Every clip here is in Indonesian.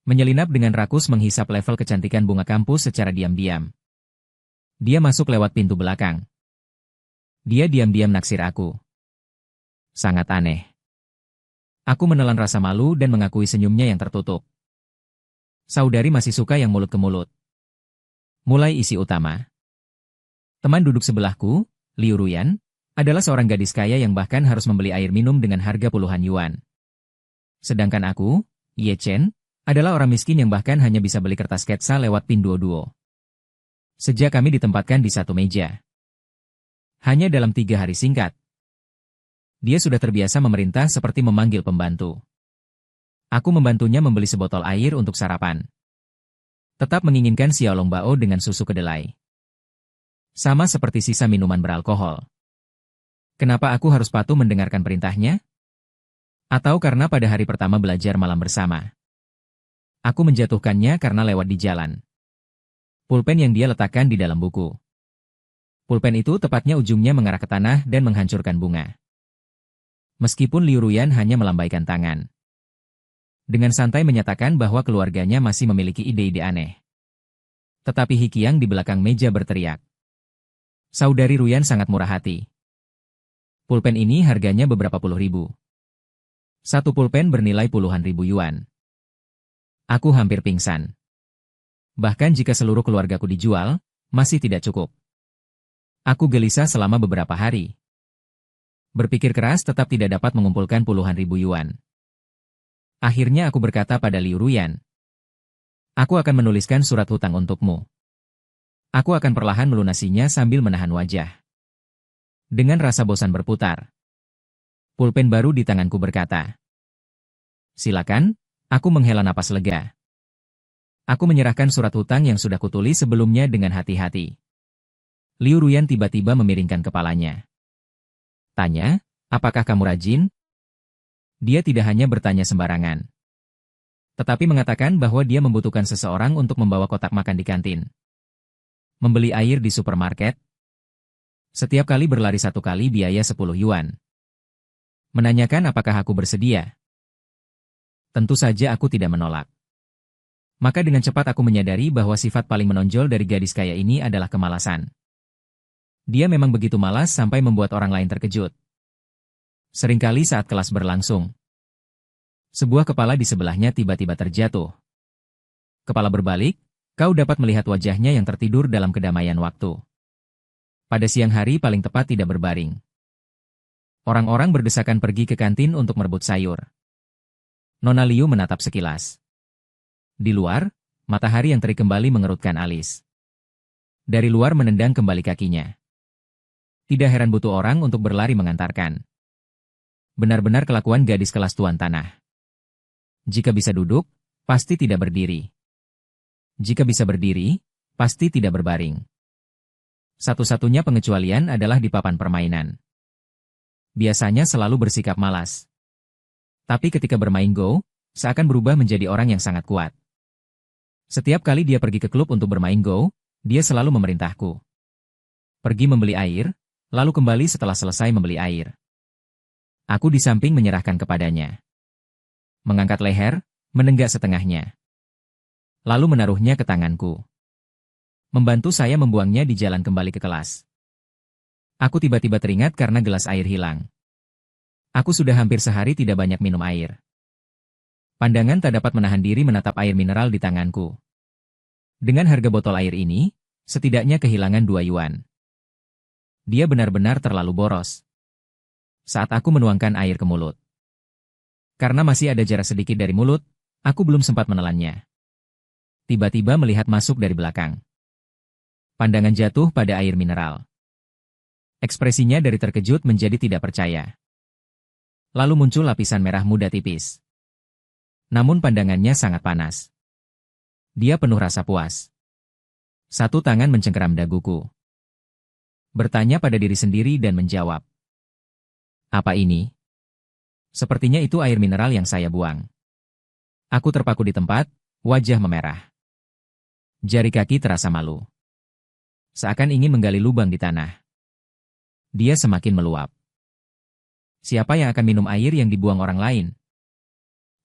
Menyelinap dengan rakus menghisap level kecantikan bunga kampus secara diam-diam. Dia masuk lewat pintu belakang. Dia diam-diam naksir aku. Sangat aneh. Aku menelan rasa malu dan mengakui senyumnya yang tertutup. Saudari masih suka yang mulut ke mulut. Mulai isi utama. Teman duduk sebelahku, Liu Ruyan, adalah seorang gadis kaya yang bahkan harus membeli air minum dengan harga puluhan yuan. Sedangkan aku, Ye Chen, adalah orang miskin yang bahkan hanya bisa beli kertas sketsa lewat Pinduoduo. Sejak kami ditempatkan di satu meja. Hanya dalam 3 hari singkat. Dia sudah terbiasa memerintah seperti memanggil pembantu. Aku membantunya membeli sebotol air untuk sarapan. Tetap menginginkan Xiaolong Bao dengan susu kedelai. Sama seperti sisa minuman beralkohol. Kenapa aku harus patuh mendengarkan perintahnya? Atau karena pada hari pertama belajar malam bersama. Aku menjatuhkannya karena lewat di jalan. Pulpen yang dia letakkan di dalam buku. Pulpen itu tepatnya ujungnya mengarah ke tanah dan menghancurkan bunga. Meskipun Liu Ruyan hanya melambaikan tangan. Dengan santai menyatakan bahwa keluarganya masih memiliki ide-ide aneh. Tetapi Hikiang di belakang meja berteriak. Saudari Ruyan sangat murah hati. Pulpen ini harganya beberapa puluh ribu. Satu pulpen bernilai puluhan ribu yuan. Aku hampir pingsan. Bahkan jika seluruh keluargaku dijual, masih tidak cukup. Aku gelisah selama beberapa hari. Berpikir keras tetap tidak dapat mengumpulkan puluhan ribu yuan. Akhirnya aku berkata pada Liu Ruyan. Aku akan menuliskan surat hutang untukmu. Aku akan perlahan melunasinya sambil menahan wajah. Dengan rasa bosan berputar. Pulpen baru di tanganku berkata. Silakan. Aku menghela napas lega. Aku menyerahkan surat hutang yang sudah kutulis sebelumnya dengan hati-hati. Liu Ruyan tiba-tiba memiringkan kepalanya. Tanya, apakah kamu rajin? Dia tidak hanya bertanya sembarangan. Tetapi mengatakan bahwa dia membutuhkan seseorang untuk membawa kotak makan di kantin. Membeli air di supermarket. Setiap kali berlari 1 kali biaya 10 yuan. Menanyakan apakah aku bersedia. Tentu saja aku tidak menolak. Maka dengan cepat aku menyadari bahwa sifat paling menonjol dari gadis kaya ini adalah kemalasan. Dia memang begitu malas sampai membuat orang lain terkejut. Seringkali saat kelas berlangsung, sebuah kepala di sebelahnya tiba-tiba terjatuh. Kepala berbalik, kau dapat melihat wajahnya yang tertidur dalam kedamaian waktu. Pada siang hari paling tepat tidak berbaring. Orang-orang berdesakan pergi ke kantin untuk merebut sayur. Nona Liu menatap sekilas. Di luar, matahari yang terik kembali mengerutkan alis. Dari luar menendang kembali kakinya. Tidak heran butuh orang untuk berlari mengantarkan. Benar-benar kelakuan gadis kelas tuan tanah. Jika bisa duduk, pasti tidak berdiri. Jika bisa berdiri, pasti tidak berbaring. Satu-satunya pengecualian adalah di papan permainan. Biasanya selalu bersikap malas. Tapi ketika bermain Go, seakan berubah menjadi orang yang sangat kuat. Setiap kali dia pergi ke klub untuk bermain Go, dia selalu memerintahku. Pergi membeli air, lalu kembali setelah selesai membeli air. Aku di samping menyerahkan kepadanya. Mengangkat leher, menenggak setengahnya. Lalu menaruhnya ke tanganku. Membantu saya membuangnya di jalan kembali ke kelas. Aku tiba-tiba teringat karena gelas air hilang. Aku sudah hampir sehari tidak banyak minum air. Pandangan tak dapat menahan diri menatap air mineral di tanganku. Dengan harga botol air ini, setidaknya kehilangan 2 yuan. Dia benar-benar terlalu boros. Saat aku menuangkan air ke mulut. Karena masih ada jarak sedikit dari mulut, aku belum sempat menelannya. Tiba-tiba melihat masuk dari belakang. Pandangan jatuh pada air mineral. Ekspresinya dari terkejut menjadi tidak percaya. Lalu muncul lapisan merah muda tipis. Namun pandangannya sangat panas. Dia penuh rasa puas. Satu tangan mencengkeram daguku. Bertanya pada diri sendiri dan menjawab. Apa ini? Sepertinya itu air mineral yang saya buang. Aku terpaku di tempat, wajah memerah. Jari kaki terasa malu. Seakan ingin menggali lubang di tanah. Dia semakin meluap. Siapa yang akan minum air yang dibuang orang lain?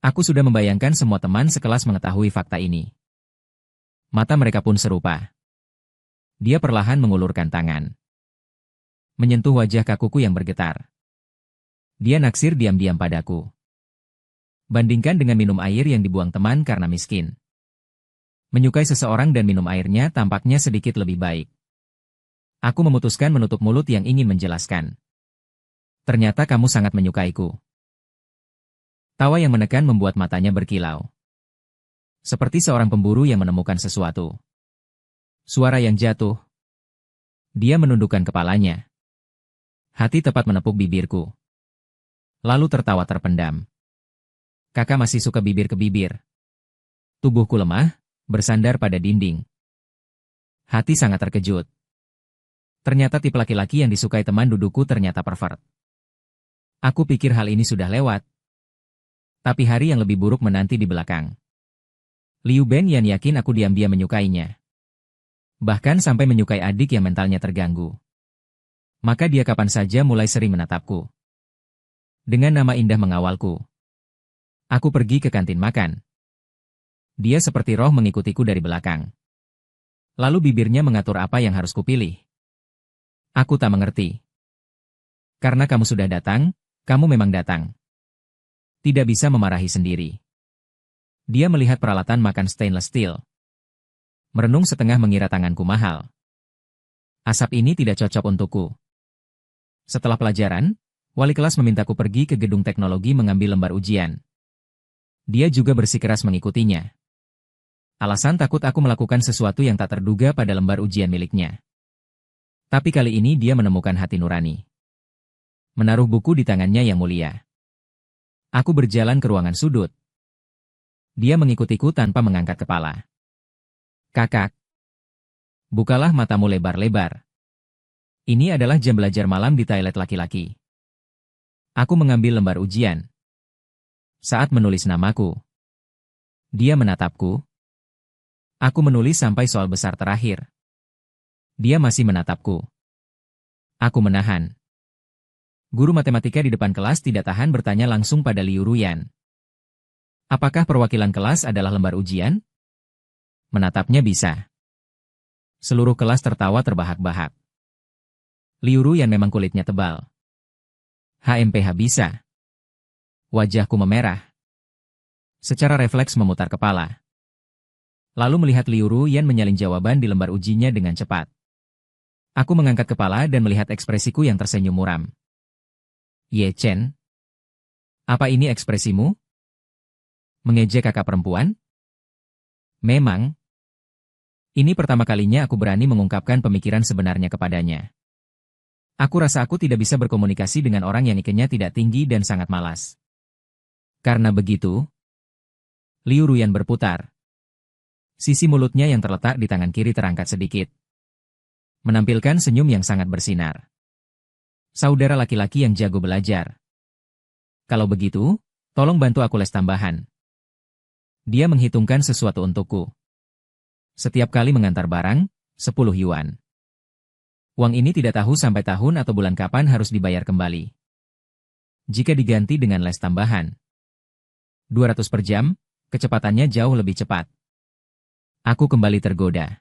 Aku sudah membayangkan semua teman sekelas mengetahui fakta ini. Mata mereka pun serupa. Dia perlahan mengulurkan tangan, menyentuh wajah kakuku yang bergetar. Dia naksir diam-diam padaku. Bandingkan dengan minum air yang dibuang teman karena miskin. Menyukai seseorang dan minum airnya tampaknya sedikit lebih baik. Aku memutuskan menutup mulut yang ingin menjelaskan. Ternyata kamu sangat menyukaiku. Tawa yang menekan membuat matanya berkilau. Seperti seorang pemburu yang menemukan sesuatu. Suara yang jatuh. Dia menundukkan kepalanya. Hati tepat menepuk bibirku. Lalu tertawa terpendam. Kakak masih suka bibir ke bibir. Tubuhku lemah, bersandar pada dinding. Hati sangat terkejut. Ternyata tipe laki-laki yang disukai teman dudukku ternyata pervert. Aku pikir hal ini sudah lewat. Tapi hari yang lebih buruk menanti di belakang. Liu Benyan yakin aku diam-diam menyukainya. Bahkan sampai menyukai adik yang mentalnya terganggu. Maka dia kapan saja mulai sering menatapku. Dengan nama indah mengawalku. Aku pergi ke kantin makan. Dia seperti roh mengikutiku dari belakang. Lalu bibirnya mengatur apa yang harus kupilih. Aku tak mengerti. Karena kamu sudah datang, kamu memang datang. Tidak bisa memarahi sendiri. Dia melihat peralatan makan stainless steel. Merenung setengah mengira tanganku mahal. Asap ini tidak cocok untukku. Setelah pelajaran, wali kelas memintaku pergi ke gedung teknologi mengambil lembar ujian. Dia juga bersikeras mengikutinya. Alasan takut aku melakukan sesuatu yang tak terduga pada lembar ujian miliknya. Tapi kali ini dia menemukan hati nurani. Menaruh buku di tangannya yang mulia. Aku berjalan ke ruangan sudut. Dia mengikutiku tanpa mengangkat kepala. Kakak, bukalah matamu lebar-lebar. Ini adalah jam belajar malam di toilet laki-laki. Aku mengambil lembar ujian. Saat menulis namaku, dia menatapku. Aku menulis sampai soal besar terakhir. Dia masih menatapku. Aku menahan. Guru matematika di depan kelas tidak tahan bertanya langsung pada Liu Ruyan. Apakah perwakilan kelas adalah lembar ujian? Menatapnya bisa. Seluruh kelas tertawa terbahak-bahak. Liu Ruyan memang kulitnya tebal. HMPH bisa. Wajahku memerah. Secara refleks memutar kepala. Lalu melihat Liu Ruyan menyalin jawaban di lembar ujinya dengan cepat. Aku mengangkat kepala dan melihat ekspresiku yang tersenyum muram. Ye Chen, apa ini ekspresimu? Mengejek kakak perempuan? Memang. Ini pertama kalinya aku berani mengungkapkan pemikiran sebenarnya kepadanya. Aku rasa aku tidak bisa berkomunikasi dengan orang yang IQ-nya tidak tinggi dan sangat malas. Karena begitu, Liu Ruyan berputar. Sisi mulutnya yang terletak di tangan kiri terangkat sedikit. Menampilkan senyum yang sangat bersinar. Saudara laki-laki yang jago belajar. Kalau begitu, tolong bantu aku les tambahan. Dia menghitungkan sesuatu untukku. Setiap kali mengantar barang, 10 yuan. Uang ini tidak tahu sampai tahun atau bulan kapan harus dibayar kembali. Jika diganti dengan les tambahan, 200 per jam, kecepatannya jauh lebih cepat. Aku kembali tergoda.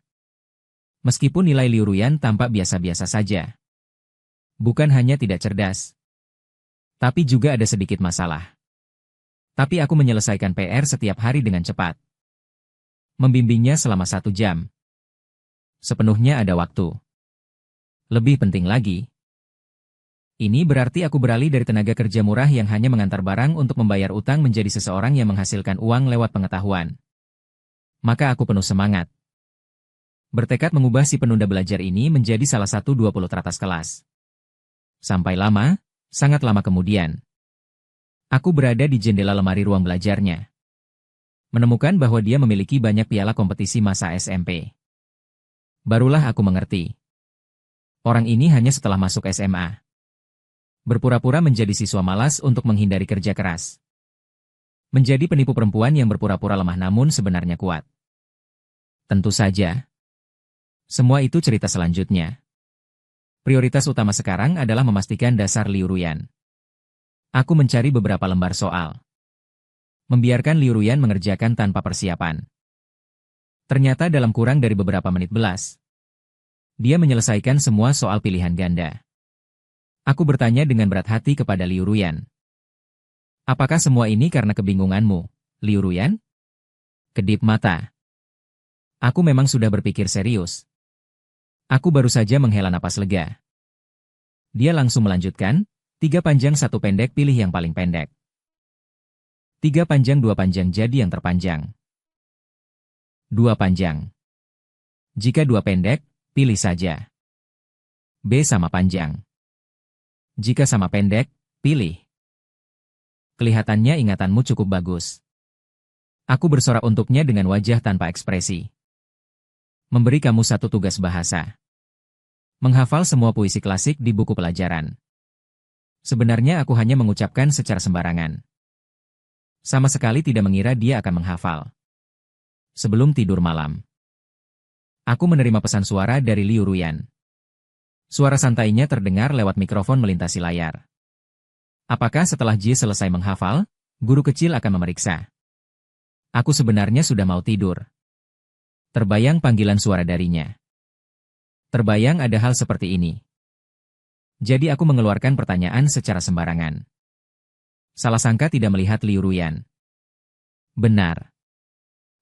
Meskipun nilai Liu Ruyan tampak biasa-biasa saja. Bukan hanya tidak cerdas, tapi juga ada sedikit masalah. Tapi aku menyelesaikan PR setiap hari dengan cepat. Membimbingnya selama 1 jam. Sepenuhnya ada waktu. Lebih penting lagi, ini berarti aku beralih dari tenaga kerja murah yang hanya mengantar barang untuk membayar utang menjadi seseorang yang menghasilkan uang lewat pengetahuan. Maka aku penuh semangat. Bertekad mengubah si penunda belajar ini menjadi salah satu 20 teratas kelas. Sampai lama, sangat lama kemudian, aku berada di jendela lemari ruang belajarnya. Menemukan bahwa dia memiliki banyak piala kompetisi masa SMP. Barulah aku mengerti. Orang ini hanya setelah masuk SMA. Berpura-pura menjadi siswa malas untuk menghindari kerja keras. Menjadi penipu perempuan yang berpura-pura lemah namun sebenarnya kuat. Tentu saja. Semua itu cerita selanjutnya. Prioritas utama sekarang adalah memastikan dasar Liu Ruyan. Aku mencari beberapa lembar soal. membiarkan Liu Ruyan mengerjakan tanpa persiapan. Ternyata dalam kurang dari beberapa menit belas, dia menyelesaikan semua soal pilihan ganda. Aku bertanya dengan berat hati kepada Liu Ruyan. Apakah semua ini karena kebingunganmu, Liu Ruyan? Kedip mata. Aku memang sudah berpikir serius. Aku baru saja menghela napas lega. Dia langsung melanjutkan, 3 panjang 1 pendek pilih yang paling pendek. 3 panjang 2 panjang jadi yang terpanjang. 2 panjang. Jika 2 pendek, pilih saja. B sama panjang. Jika sama pendek, pilih. Kelihatannya ingatanmu cukup bagus. Aku bersorak untuknya dengan wajah tanpa ekspresi. Memberi kamu satu tugas bahasa. Menghafal semua puisi klasik di buku pelajaran. Sebenarnya aku hanya mengucapkan secara sembarangan. Sama sekali tidak mengira dia akan menghafal. Sebelum tidur malam, aku menerima pesan suara dari Liu Ruyan. Suara santainya terdengar lewat mikrofon melintasi layar. Apakah setelah Ji selesai menghafal, guru kecil akan memeriksa? Aku sebenarnya sudah mau tidur. Terbayang panggilan suara darinya. Terbayang ada hal seperti ini. Jadi aku mengeluarkan pertanyaan secara sembarangan. Salah sangka tidak melihat Liu Ruyan. Benar.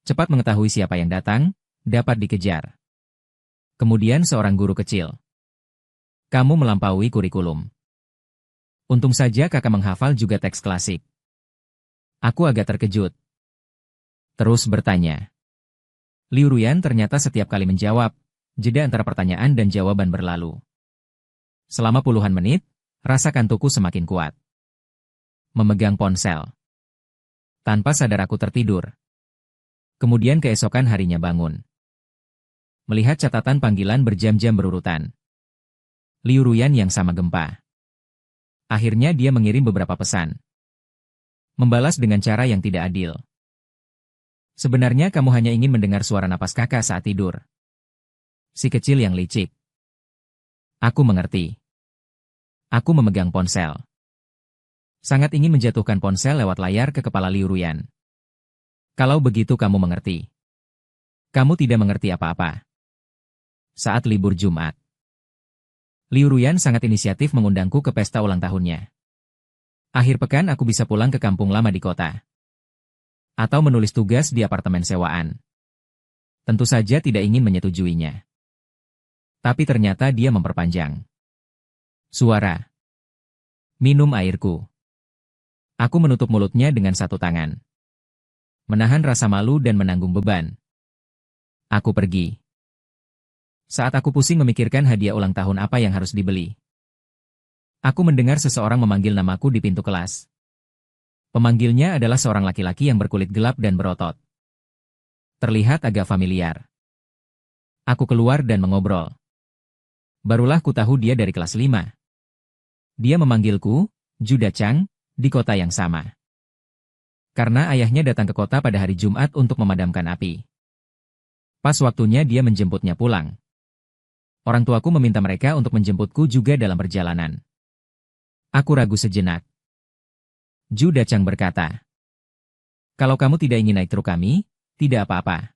Cepat mengetahui siapa yang datang, dapat dikejar. Kemudian seorang guru kecil. Kamu melampaui kurikulum. Untung saja kakak menghafal juga teks klasik. Aku agak terkejut. Terus bertanya. Liu Ruyan ternyata setiap kali menjawab, jeda antara pertanyaan dan jawaban berlalu. Selama puluhan menit, rasa kantukku semakin kuat. Memegang ponsel. Tanpa sadar aku tertidur. Kemudian keesokan harinya bangun. Melihat catatan panggilan berjam-jam berurutan. Liu Ruyan yang sama gempa. Akhirnya dia mengirim beberapa pesan. Membalas dengan cara yang tidak adil. Sebenarnya kamu hanya ingin mendengar suara napas kakak saat tidur. Si kecil yang licik. Aku mengerti. Aku memegang ponsel. Sangat ingin menjatuhkan ponsel lewat layar ke kepala Liu Ruyan. Kalau begitu kamu mengerti. Kamu tidak mengerti apa-apa. Saat libur Jumat, Liu Ruyan sangat inisiatif mengundangku ke pesta ulang tahunnya. Akhir pekan aku bisa pulang ke kampung lama di kota. Atau menulis tugas di apartemen sewaan. Tentu saja tidak ingin menyetujuinya. Tapi ternyata dia memperpanjang. Suara. Minum airku. Aku menutup mulutnya dengan satu tangan. Menahan rasa malu dan menanggung beban. Aku pergi. Saat aku pusing memikirkan hadiah ulang tahun apa yang harus dibeli. Aku mendengar seseorang memanggil namaku di pintu kelas. Pemanggilnya adalah seorang laki-laki yang berkulit gelap dan berotot. Terlihat agak familiar. Aku keluar dan mengobrol. Barulah ku tahu dia dari kelas 5. Dia memanggilku, Juda Chang, di kota yang sama. Karena ayahnya datang ke kota pada hari Jumat untuk memadamkan api. Pas waktunya dia menjemputnya pulang. Orang tuaku meminta mereka untuk menjemputku juga dalam perjalanan. Aku ragu sejenak. Juda Chang berkata, kalau kamu tidak ingin naik truk kami, tidak apa-apa.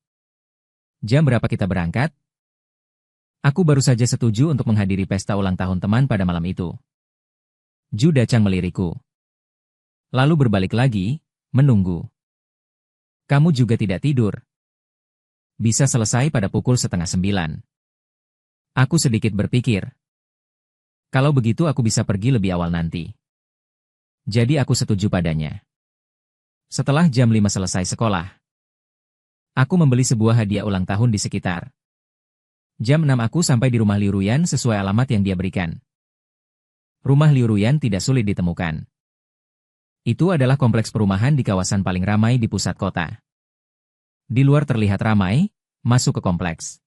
Jam berapa kita berangkat? Aku baru saja setuju untuk menghadiri pesta ulang tahun teman pada malam itu. Juda Chang melirikku. Lalu berbalik lagi, menunggu. Kamu juga tidak tidur. Bisa selesai pada pukul 8:30. Aku sedikit berpikir. Kalau begitu aku bisa pergi lebih awal nanti. Jadi aku setuju padanya. Setelah jam 5 selesai sekolah, aku membeli sebuah hadiah ulang tahun di sekitar. Jam 6 aku sampai di rumah Liu Ruyan sesuai alamat yang dia berikan. Rumah Liu Ruyan tidak sulit ditemukan. Itu adalah kompleks perumahan di kawasan paling ramai di pusat kota. Di luar terlihat ramai, masuk ke kompleks.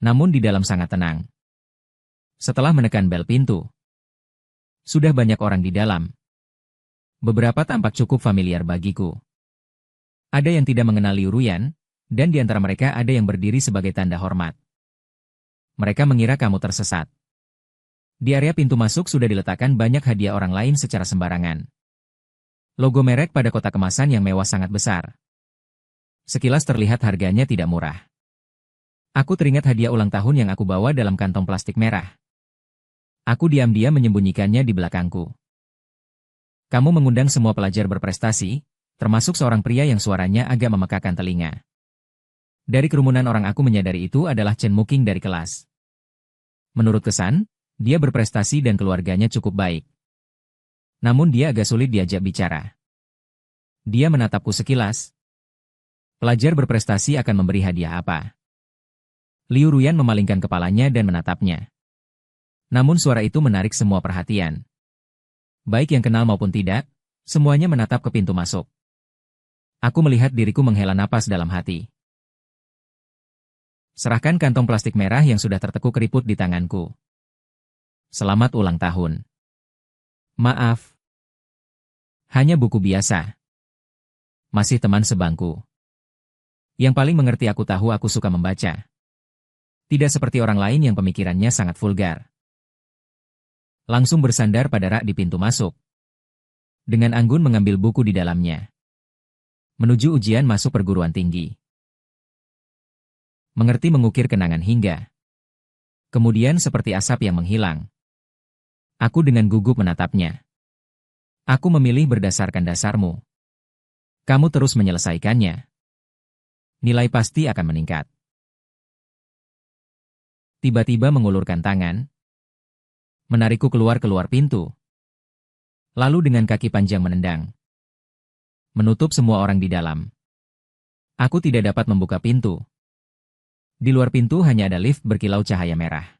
Namun di dalam sangat tenang. Setelah menekan bel pintu, sudah banyak orang di dalam. Beberapa tampak cukup familiar bagiku. Ada yang tidak mengenal Liu Ruyan, dan di antara mereka ada yang berdiri sebagai tanda hormat. Mereka mengira kamu tersesat. Di area pintu masuk sudah diletakkan banyak hadiah orang lain secara sembarangan. Logo merek pada kotak kemasan yang mewah sangat besar. Sekilas terlihat harganya tidak murah. Aku teringat hadiah ulang tahun yang aku bawa dalam kantong plastik merah. Aku diam-diam menyembunyikannya di belakangku. Kamu mengundang semua pelajar berprestasi, termasuk seorang pria yang suaranya agak memekakan telinga. Dari kerumunan orang aku menyadari itu adalah Chen Muking dari kelas. Menurut kesan, dia berprestasi dan keluarganya cukup baik. Namun dia agak sulit diajak bicara. Dia menatapku sekilas. Pelajar berprestasi akan memberi hadiah apa? Liu Ruyan memalingkan kepalanya dan menatapnya. Namun suara itu menarik semua perhatian. Baik yang kenal maupun tidak, semuanya menatap ke pintu masuk. Aku melihat diriku menghela napas dalam hati. Serahkan kantong plastik merah yang sudah tertekuk keriput di tanganku. Selamat ulang tahun. Maaf. Hanya buku biasa. Masih teman sebangku. Yang paling mengerti aku tahu aku suka membaca. Tidak seperti orang lain yang pemikirannya sangat vulgar. Langsung bersandar pada rak di pintu masuk. Dengan anggun mengambil buku di dalamnya. Menuju ujian masuk perguruan tinggi. Mengerti mengukir kenangan hingga. Kemudian seperti asap yang menghilang. Aku dengan gugup menatapnya. Aku memilih berdasarkan dasarmu. Kamu terus menyelesaikannya. Nilai pasti akan meningkat. Tiba-tiba mengulurkan tangan. Menarikku keluar pintu. Lalu dengan kaki panjang menendang. Menutup semua orang di dalam. Aku tidak dapat membuka pintu. Di luar pintu hanya ada lift berkilau cahaya merah.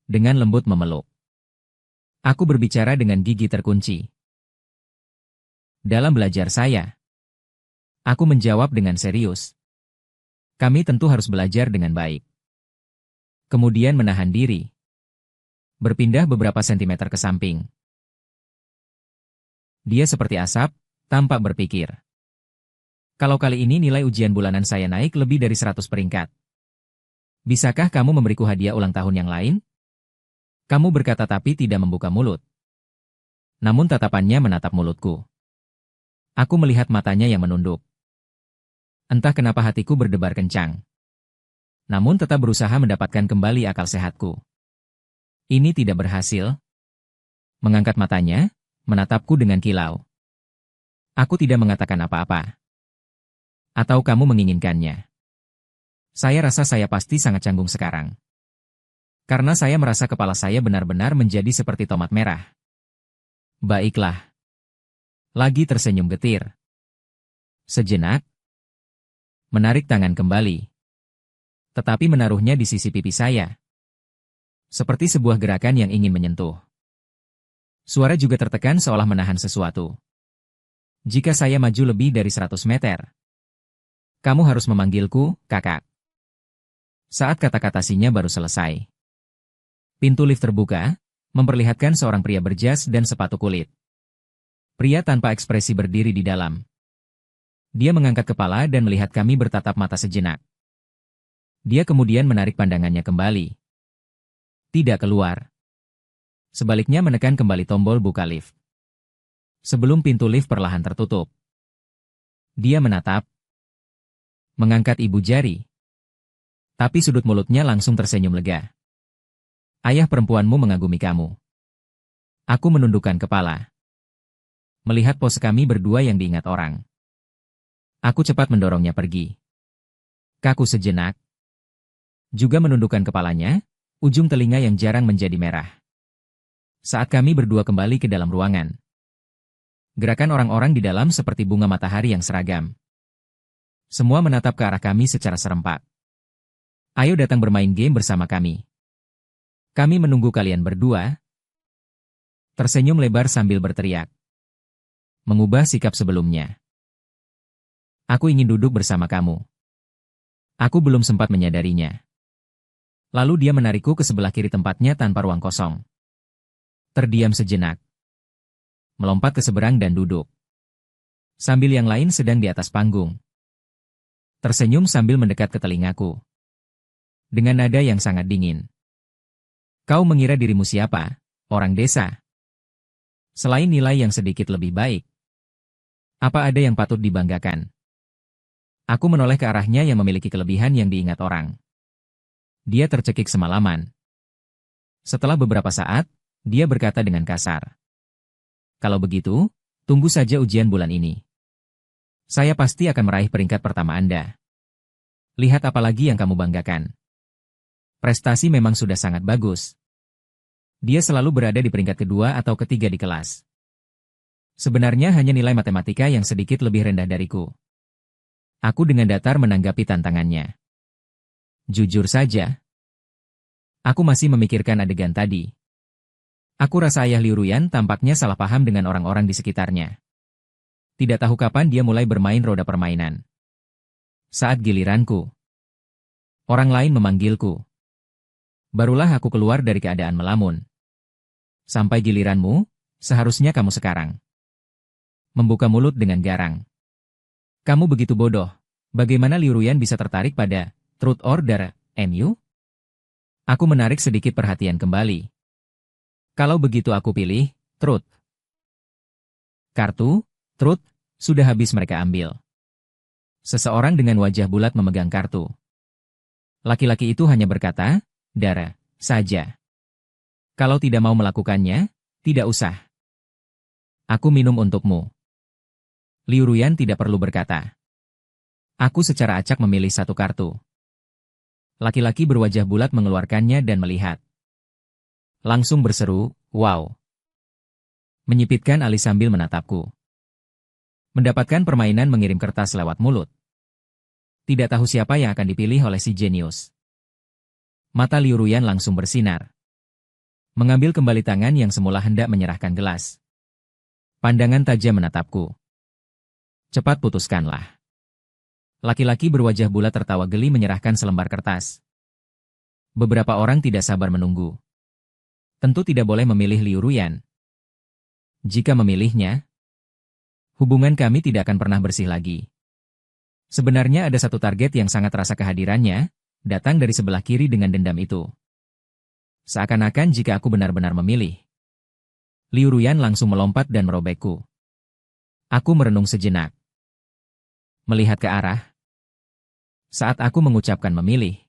Dengan lembut memeluk. Aku berbicara dengan gigi terkunci. Dalam belajar saya. Aku menjawab dengan serius. Kami tentu harus belajar dengan baik. Kemudian menahan diri. Berpindah beberapa sentimeter ke samping. Dia seperti asap, tampak berpikir. Kalau kali ini nilai ujian bulanan saya naik lebih dari 100 peringkat. Bisakah kamu memberiku hadiah ulang tahun yang lain? Kamu berkata tapi tidak membuka mulut. Namun tatapannya menatap mulutku. Aku melihat matanya yang menunduk. Entah kenapa hatiku berdebar kencang. Namun tetap berusaha mendapatkan kembali akal sehatku. Ini tidak berhasil. Mengangkat matanya, menatapku dengan kilau. Aku tidak mengatakan apa-apa. Atau kamu menginginkannya? Saya rasa saya pasti sangat canggung sekarang. Karena saya merasa kepala saya benar-benar menjadi seperti tomat merah. Baiklah. Lagi tersenyum getir. Sejenak. Menarik tangan kembali. Tetapi menaruhnya di sisi pipi saya. Seperti sebuah gerakan yang ingin menyentuh. Suara juga tertekan seolah menahan sesuatu. Jika saya maju lebih dari 100 meter. Kamu harus memanggilku, kakak. Saat kata-kata sinya baru selesai. Pintu lift terbuka, memperlihatkan seorang pria berjas dan sepatu kulit. Pria tanpa ekspresi berdiri di dalam. Dia mengangkat kepala dan melihat kami bertatap mata sejenak. Dia kemudian menarik pandangannya kembali. Tidak keluar. Sebaliknya menekan kembali tombol buka lift. Sebelum pintu lift perlahan tertutup. Dia menatap. Mengangkat ibu jari. Tapi sudut mulutnya langsung tersenyum lega. Ayah perempuanmu mengagumi kamu. Aku menundukkan kepala. Melihat pose kami berdua yang diingat orang. Aku cepat mendorongnya pergi. Kaku sejenak. Juga menundukkan kepalanya, ujung telinga yang jarang menjadi merah. Saat kami berdua kembali ke dalam ruangan. Gerakan orang-orang di dalam seperti bunga matahari yang seragam. Semua menatap ke arah kami secara serempak. Ayo datang bermain game bersama kami. Kami menunggu kalian berdua. Tersenyum lebar sambil berteriak. Mengubah sikap sebelumnya. Aku ingin duduk bersama kamu. Aku belum sempat menyadarinya. Lalu dia menarikku ke sebelah kiri tempatnya tanpa ruang kosong. Terdiam sejenak. Melompat ke seberang dan duduk. Sambil yang lain sedang di atas panggung. Tersenyum sambil mendekat ke telingaku. Dengan nada yang sangat dingin. Kau mengira dirimu siapa? Orang desa? Selain nilai yang sedikit lebih baik, apa ada yang patut dibanggakan? Aku menoleh ke arahnya yang memiliki kelebihan yang diingat orang. Dia tercekik semalaman. Setelah beberapa saat, dia berkata dengan kasar. Kalau begitu, tunggu saja ujian bulan ini. Saya pasti akan meraih peringkat pertama Anda. Lihat apa lagi yang kamu banggakan. Prestasi memang sudah sangat bagus. Dia selalu berada di peringkat kedua atau ketiga di kelas. Sebenarnya hanya nilai matematika yang sedikit lebih rendah dariku. Aku dengan datar menanggapi tantangannya. Jujur saja, aku masih memikirkan adegan tadi. Aku rasa ayah Liu Ruyan tampaknya salah paham dengan orang-orang di sekitarnya. Tidak tahu kapan dia mulai bermain roda permainan. Saat giliranku, orang lain memanggilku. Barulah aku keluar dari keadaan melamun. Sampai giliranmu, seharusnya kamu sekarang. Membuka mulut dengan garang. Kamu begitu bodoh. Bagaimana Liu Ruyan bisa tertarik pada Truth or Dare, MU? Aku menarik sedikit perhatian kembali. Kalau begitu aku pilih Truth. Kartu, Truth, sudah habis mereka ambil. Seseorang dengan wajah bulat memegang kartu. Laki-laki itu hanya berkata, Dare, saja. Kalau tidak mau melakukannya, tidak usah. Aku minum untukmu. Liu Ruyan tidak perlu berkata. Aku secara acak memilih satu kartu. Laki-laki berwajah bulat mengeluarkannya dan melihat. Langsung berseru, wow. Menyipitkan alis sambil menatapku. Mendapatkan permainan mengirim kertas lewat mulut. Tidak tahu siapa yang akan dipilih oleh si jenius. Mata Liu Ruyan langsung bersinar. Mengambil kembali tangan yang semula hendak menyerahkan gelas. Pandangan tajam menatapku. Cepat putuskanlah. Laki-laki berwajah bulat tertawa geli menyerahkan selembar kertas. Beberapa orang tidak sabar menunggu. Tentu tidak boleh memilih Liu Ruyan. Jika memilihnya, hubungan kami tidak akan pernah bersih lagi. Sebenarnya ada satu target yang sangat terasa kehadirannya, datang dari sebelah kiri dengan dendam itu. Seakan-akan jika aku benar-benar memilih. Liu Ruyan langsung melompat dan merobekku. Aku merenung sejenak. Melihat ke arah. Saat aku mengucapkan memilih,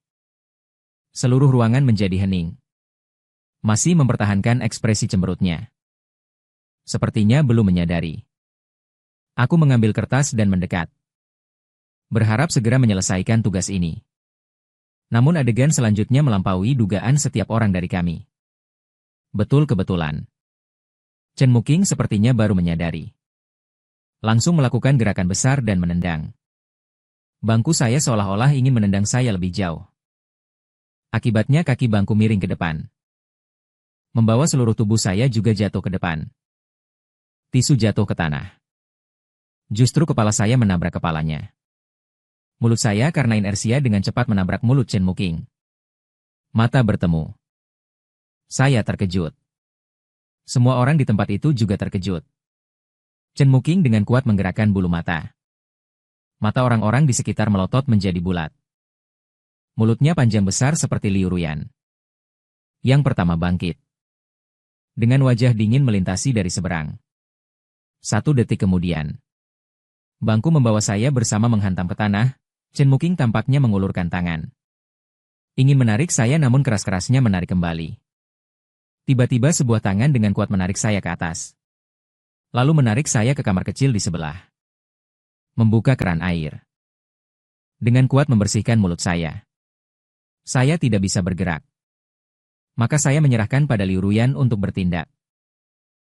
seluruh ruangan menjadi hening. Masih mempertahankan ekspresi cemberutnya. Sepertinya belum menyadari. Aku mengambil kertas dan mendekat. Berharap segera menyelesaikan tugas ini. Namun adegan selanjutnya melampaui dugaan setiap orang dari kami. Betul kebetulan. Chen Muqing sepertinya baru menyadari. Langsung melakukan gerakan besar dan menendang. Bangku saya seolah-olah ingin menendang saya lebih jauh. Akibatnya kaki bangku miring ke depan. Membawa seluruh tubuh saya juga jatuh ke depan. Tisu jatuh ke tanah. Justru kepala saya menabrak kepalanya. Mulut saya karena inersia dengan cepat menabrak mulut Chen Muqing. Mata bertemu. Saya terkejut. Semua orang di tempat itu juga terkejut. Chen Muqing dengan kuat menggerakkan bulu mata. Mata orang-orang di sekitar melotot menjadi bulat. Mulutnya panjang besar seperti Liu Ruyan. Yang pertama bangkit. Dengan wajah dingin melintasi dari seberang. 1 detik kemudian. Bangku membawa saya bersama menghantam ke tanah, Chen Muqing tampaknya mengulurkan tangan. Ingin menarik saya namun keras-kerasnya menarik kembali. Tiba-tiba sebuah tangan dengan kuat menarik saya ke atas. Lalu menarik saya ke kamar kecil di sebelah. Membuka keran air. Dengan kuat membersihkan mulut saya. Saya tidak bisa bergerak. Maka saya menyerahkan pada Liu Ruyan untuk bertindak.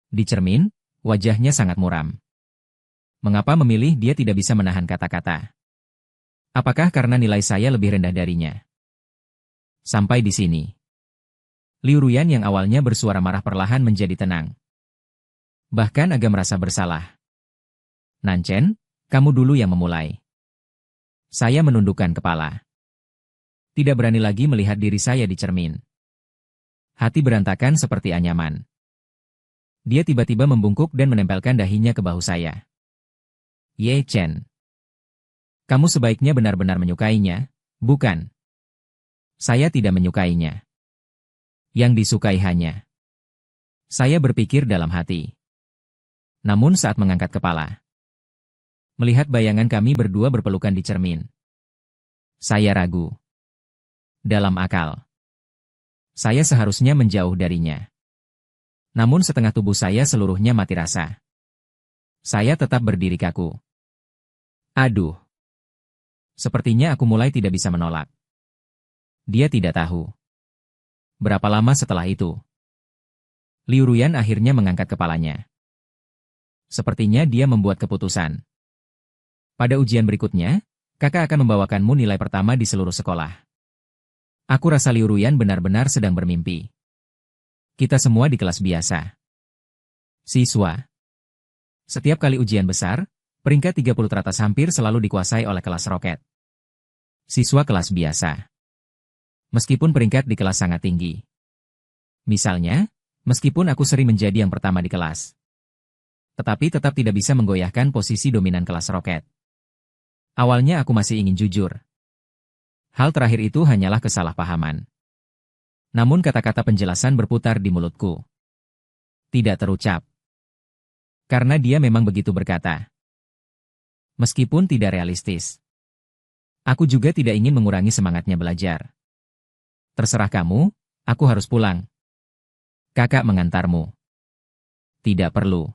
Di cermin, wajahnya sangat muram. Mengapa memilih dia tidak bisa menahan kata-kata? Apakah karena nilai saya lebih rendah darinya? Sampai di sini. Liu Ruyan yang awalnya bersuara marah perlahan menjadi tenang. Bahkan agak merasa bersalah. Nanchen, kamu dulu yang memulai. Saya menundukkan kepala. Tidak berani lagi melihat diri saya di cermin. Hati berantakan seperti anyaman. Dia tiba-tiba membungkuk dan menempelkan dahinya ke bahu saya. Ye Chen. Kamu sebaiknya benar-benar menyukainya, bukan? Saya tidak menyukainya. Yang disukai hanya. Saya berpikir dalam hati. Namun saat mengangkat kepala, melihat bayangan kami berdua berpelukan di cermin, saya ragu. Dalam akal, saya seharusnya menjauh darinya. Namun setengah tubuh saya seluruhnya mati rasa. Saya tetap berdiri kaku. Aduh. Sepertinya aku mulai tidak bisa menolak. Dia tidak tahu. Berapa lama setelah itu, Liu Ruyan akhirnya mengangkat kepalanya. Sepertinya dia membuat keputusan. Pada ujian berikutnya, kakak akan membawakanmu nilai pertama di seluruh sekolah. Aku rasa Liu Ruyan benar-benar sedang bermimpi. Kita semua di kelas biasa. Siswa. Setiap kali ujian besar, peringkat 30 teratas hampir selalu dikuasai oleh kelas roket. Siswa kelas biasa. Meskipun peringkat di kelas sangat tinggi. Misalnya, meskipun aku sering menjadi yang pertama di kelas, tetapi tetap tidak bisa menggoyahkan posisi dominan kelas roket. Awalnya aku masih ingin jujur. Hal terakhir itu hanyalah kesalahpahaman. Namun kata-kata penjelasan berputar di mulutku. Tidak terucap. Karena dia memang begitu berkata. Meskipun tidak realistis. Aku juga tidak ingin mengurangi semangatnya belajar. Terserah kamu, aku harus pulang. Kakak mengantarmu. Tidak perlu.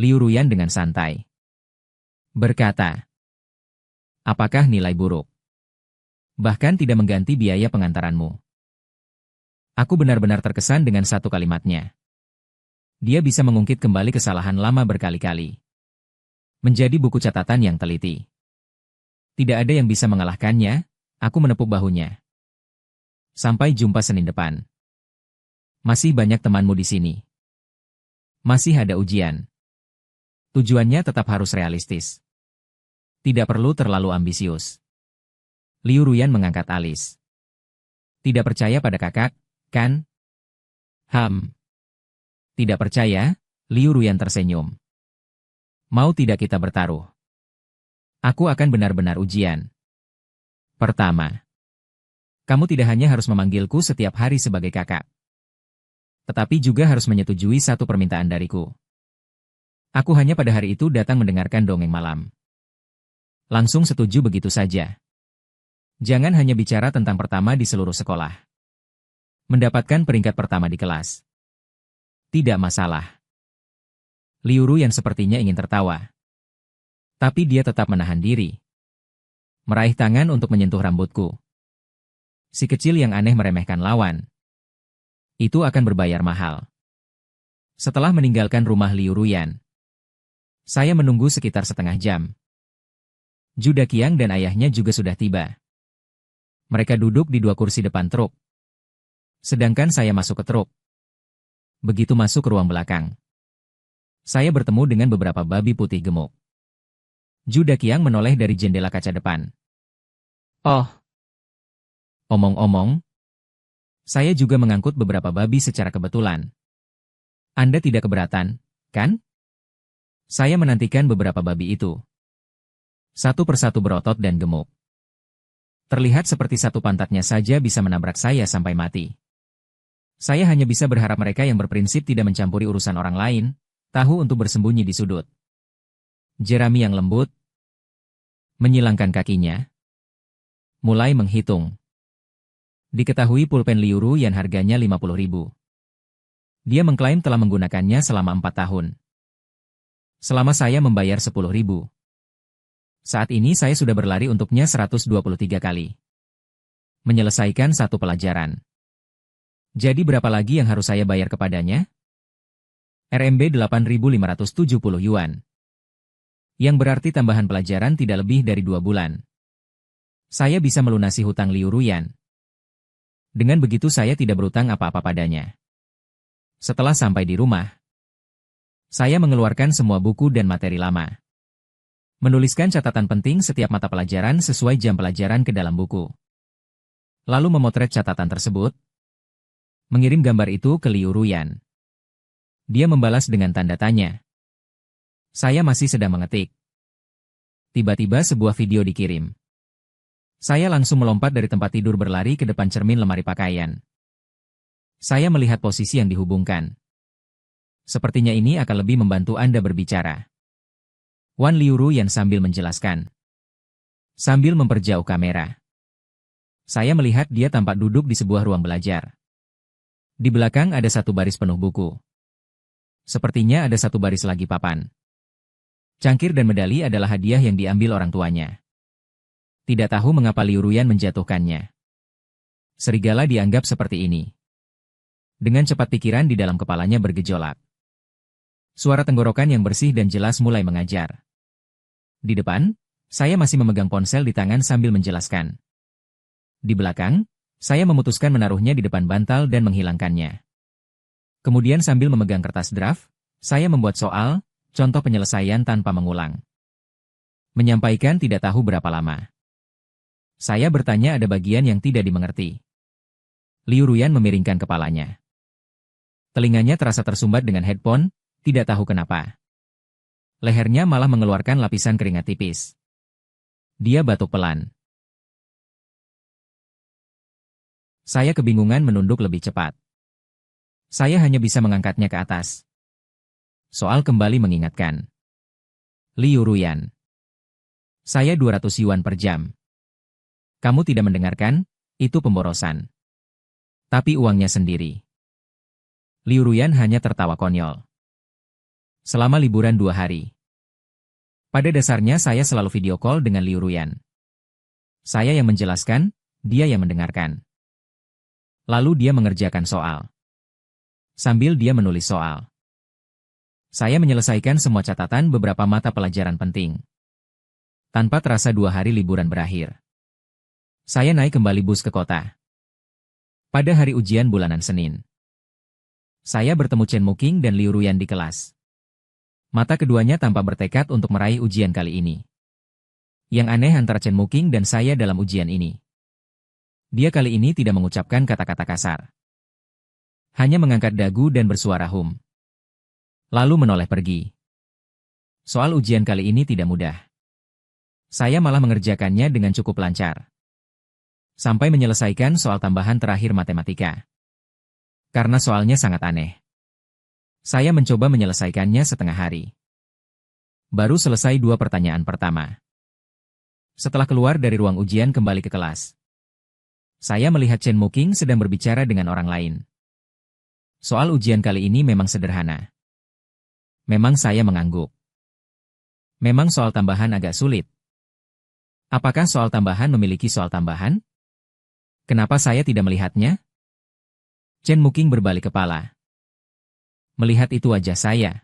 Liu Ruyan dengan santai berkata. Apakah nilai buruk? Bahkan tidak mengganti biaya pengantaranmu. Aku benar-benar terkesan dengan satu kalimatnya. Dia bisa mengungkit kembali kesalahan lama berkali-kali. Menjadi buku catatan yang teliti. Tidak ada yang bisa mengalahkannya, aku menepuk bahunya. Sampai jumpa Senin depan. Masih banyak temanmu di sini. Masih ada ujian. Tujuannya tetap harus realistis. Tidak perlu terlalu ambisius. Liu Ruyan mengangkat alis. Tidak percaya pada kakak, kan? Tidak percaya? Liu Ruyan tersenyum. Mau tidak kita bertaruh? Aku akan benar-benar ujian. Pertama. Kamu tidak hanya harus memanggilku setiap hari sebagai kakak, tetapi juga harus menyetujui satu permintaan dariku. Aku hanya pada hari itu datang mendengarkan dongeng malam. Langsung setuju begitu saja. Jangan hanya bicara tentang pertama di seluruh sekolah. Mendapatkan peringkat pertama di kelas. Tidak masalah. Liu Ruyan sepertinya ingin tertawa. Tapi dia tetap menahan diri. Meraih tangan untuk menyentuh rambutku. Si kecil yang aneh meremehkan lawan. Itu akan berbayar mahal. Setelah meninggalkan rumah Liu Ruyan, saya menunggu sekitar setengah jam. Juda Qiang dan ayahnya juga sudah tiba. Mereka duduk di dua kursi depan truk. Sedangkan saya masuk ke truk. Begitu masuk ke ruang belakang, saya bertemu dengan beberapa babi putih gemuk. Juda Qiang menoleh dari jendela kaca depan. Oh. Omong-omong, saya juga mengangkut beberapa babi secara kebetulan. Anda tidak keberatan, kan? Saya menantikan beberapa babi itu. Satu persatu berotot dan gemuk. Terlihat seperti satu pantatnya saja bisa menabrak saya sampai mati. Saya hanya bisa berharap mereka yang berprinsip tidak mencampuri urusan orang lain, tahu untuk bersembunyi di sudut. Jerami yang lembut, menyilangkan kakinya, mulai menghitung. Diketahui pulpen Liu Ruyan harganya 50.000. Dia mengklaim telah menggunakannya selama 4 tahun. Selama saya membayar 10.000. Saat ini saya sudah berlari untuknya 123 kali. Menyelesaikan satu pelajaran. Jadi berapa lagi yang harus saya bayar kepadanya? RMB 8.570 yuan. Yang berarti tambahan pelajaran tidak lebih dari 2 bulan. Saya bisa melunasi hutang Liu Ruyan. Dengan begitu saya tidak berutang apa-apa padanya. Setelah sampai di rumah, saya mengeluarkan semua buku dan materi lama. Menuliskan catatan penting setiap mata pelajaran sesuai jam pelajaran ke dalam buku. Lalu memotret catatan tersebut. Mengirim gambar itu ke Liu Ruyan. Dia membalas dengan tanda tanya. Saya masih sedang mengetik. Tiba-tiba sebuah video dikirim. Saya langsung melompat dari tempat tidur berlari ke depan cermin lemari pakaian. Saya melihat posisi yang dihubungkan. Sepertinya ini akan lebih membantu Anda berbicara. Wan Liuruyan sambil menjelaskan. Sambil memperjauh kamera. Saya melihat dia tampak duduk di sebuah ruang belajar. Di belakang ada satu baris penuh buku. Sepertinya ada satu baris lagi papan. Cangkir dan medali adalah hadiah yang diambil orang tuanya. Tidak tahu mengapa Liuruyan menjatuhkannya. Serigala dianggap seperti ini. Dengan cepat pikiran di dalam kepalanya bergejolak. Suara tenggorokan yang bersih dan jelas mulai mengajar. Di depan, saya masih memegang ponsel di tangan sambil menjelaskan. Di belakang, saya memutuskan menaruhnya di depan bantal dan menghilangkannya. Kemudian sambil memegang kertas draft, saya membuat soal, contoh penyelesaian tanpa mengulang. Menyampaikan tidak tahu berapa lama. Saya bertanya ada bagian yang tidak dimengerti. Liuruyan memiringkan kepalanya. Telinganya terasa tersumbat dengan headphone, tidak tahu kenapa. Lehernya malah mengeluarkan lapisan keringat tipis. Dia batuk pelan. Saya kebingungan menunduk lebih cepat. Saya hanya bisa mengangkatnya ke atas. Soal kembali mengingatkan. Liuruyan. Saya 200 yuan per jam. Kamu tidak mendengarkan? Itu pemborosan. Tapi uangnya sendiri. Liuruyan hanya tertawa konyol. Selama liburan 2 hari. Pada dasarnya saya selalu video call dengan Liuruyan. Saya yang menjelaskan, dia yang mendengarkan. Lalu dia mengerjakan soal. Sambil dia menulis soal. Saya menyelesaikan semua catatan beberapa mata pelajaran penting. Tanpa terasa 2 hari liburan berakhir. Saya naik kembali bus ke kota. Pada hari ujian bulanan Senin. Saya bertemu Chen Muking dan Liuruyan di kelas. Mata keduanya tampak bertekad untuk meraih ujian kali ini. Yang aneh antara Chen Muking dan saya dalam ujian ini. Dia kali ini tidak mengucapkan kata-kata kasar. Hanya mengangkat dagu dan bersuara hum. Lalu menoleh pergi. Soal ujian kali ini tidak mudah. Saya malah mengerjakannya dengan cukup lancar. Sampai menyelesaikan soal tambahan terakhir matematika. Karena soalnya sangat aneh. Saya mencoba menyelesaikannya setengah hari. Baru selesai 2 pertanyaan pertama. Setelah keluar dari ruang ujian kembali ke kelas. Saya melihat Chen Muking sedang berbicara dengan orang lain. Soal ujian kali ini memang sederhana. Memang saya mengangguk. Memang soal tambahan agak sulit. Apakah soal tambahan memiliki soal tambahan? Kenapa saya tidak melihatnya? Chen Muking berbalik kepala. Melihat itu wajah saya.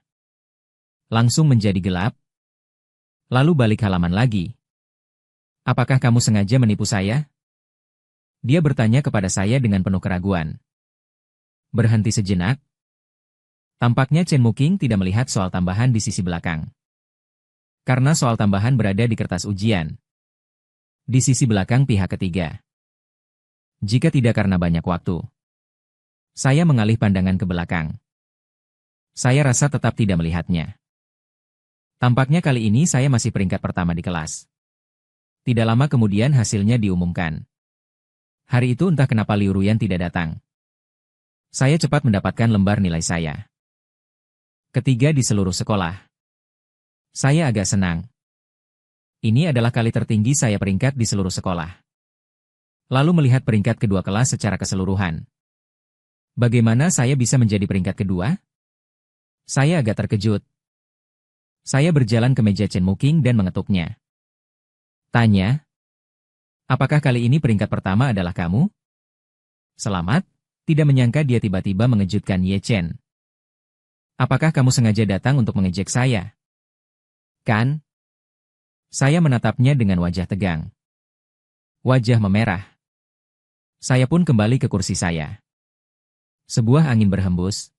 Langsung menjadi gelap. Lalu balik halaman lagi. Apakah kamu sengaja menipu saya? Dia bertanya kepada saya dengan penuh keraguan. Berhenti sejenak. Tampaknya Chen Muking tidak melihat soal tambahan di sisi belakang. Karena soal tambahan berada di kertas ujian. Di sisi belakang pihak ketiga. Jika tidak karena banyak waktu. Saya mengalih pandangan ke belakang. Saya rasa tetap tidak melihatnya. Tampaknya kali ini saya masih peringkat pertama di kelas. Tidak lama kemudian hasilnya diumumkan. Hari itu entah kenapa Liuruyan tidak datang. Saya cepat mendapatkan lembar nilai saya. Ketiga di seluruh sekolah. Saya agak senang. Ini adalah kali tertinggi saya peringkat di seluruh sekolah. Lalu melihat peringkat kedua kelas secara keseluruhan. Bagaimana saya bisa menjadi peringkat kedua? Saya agak terkejut. Saya berjalan ke meja Chen Muking dan mengetuknya. Tanya. Apakah kali ini peringkat pertama adalah kamu? Selamat, tidak menyangka dia tiba-tiba mengejutkan Ye Chen. Apakah kamu sengaja datang untuk mengejek saya? Kan? Saya menatapnya dengan wajah tegang. Wajah memerah. Saya pun kembali ke kursi saya. Sebuah angin berhembus.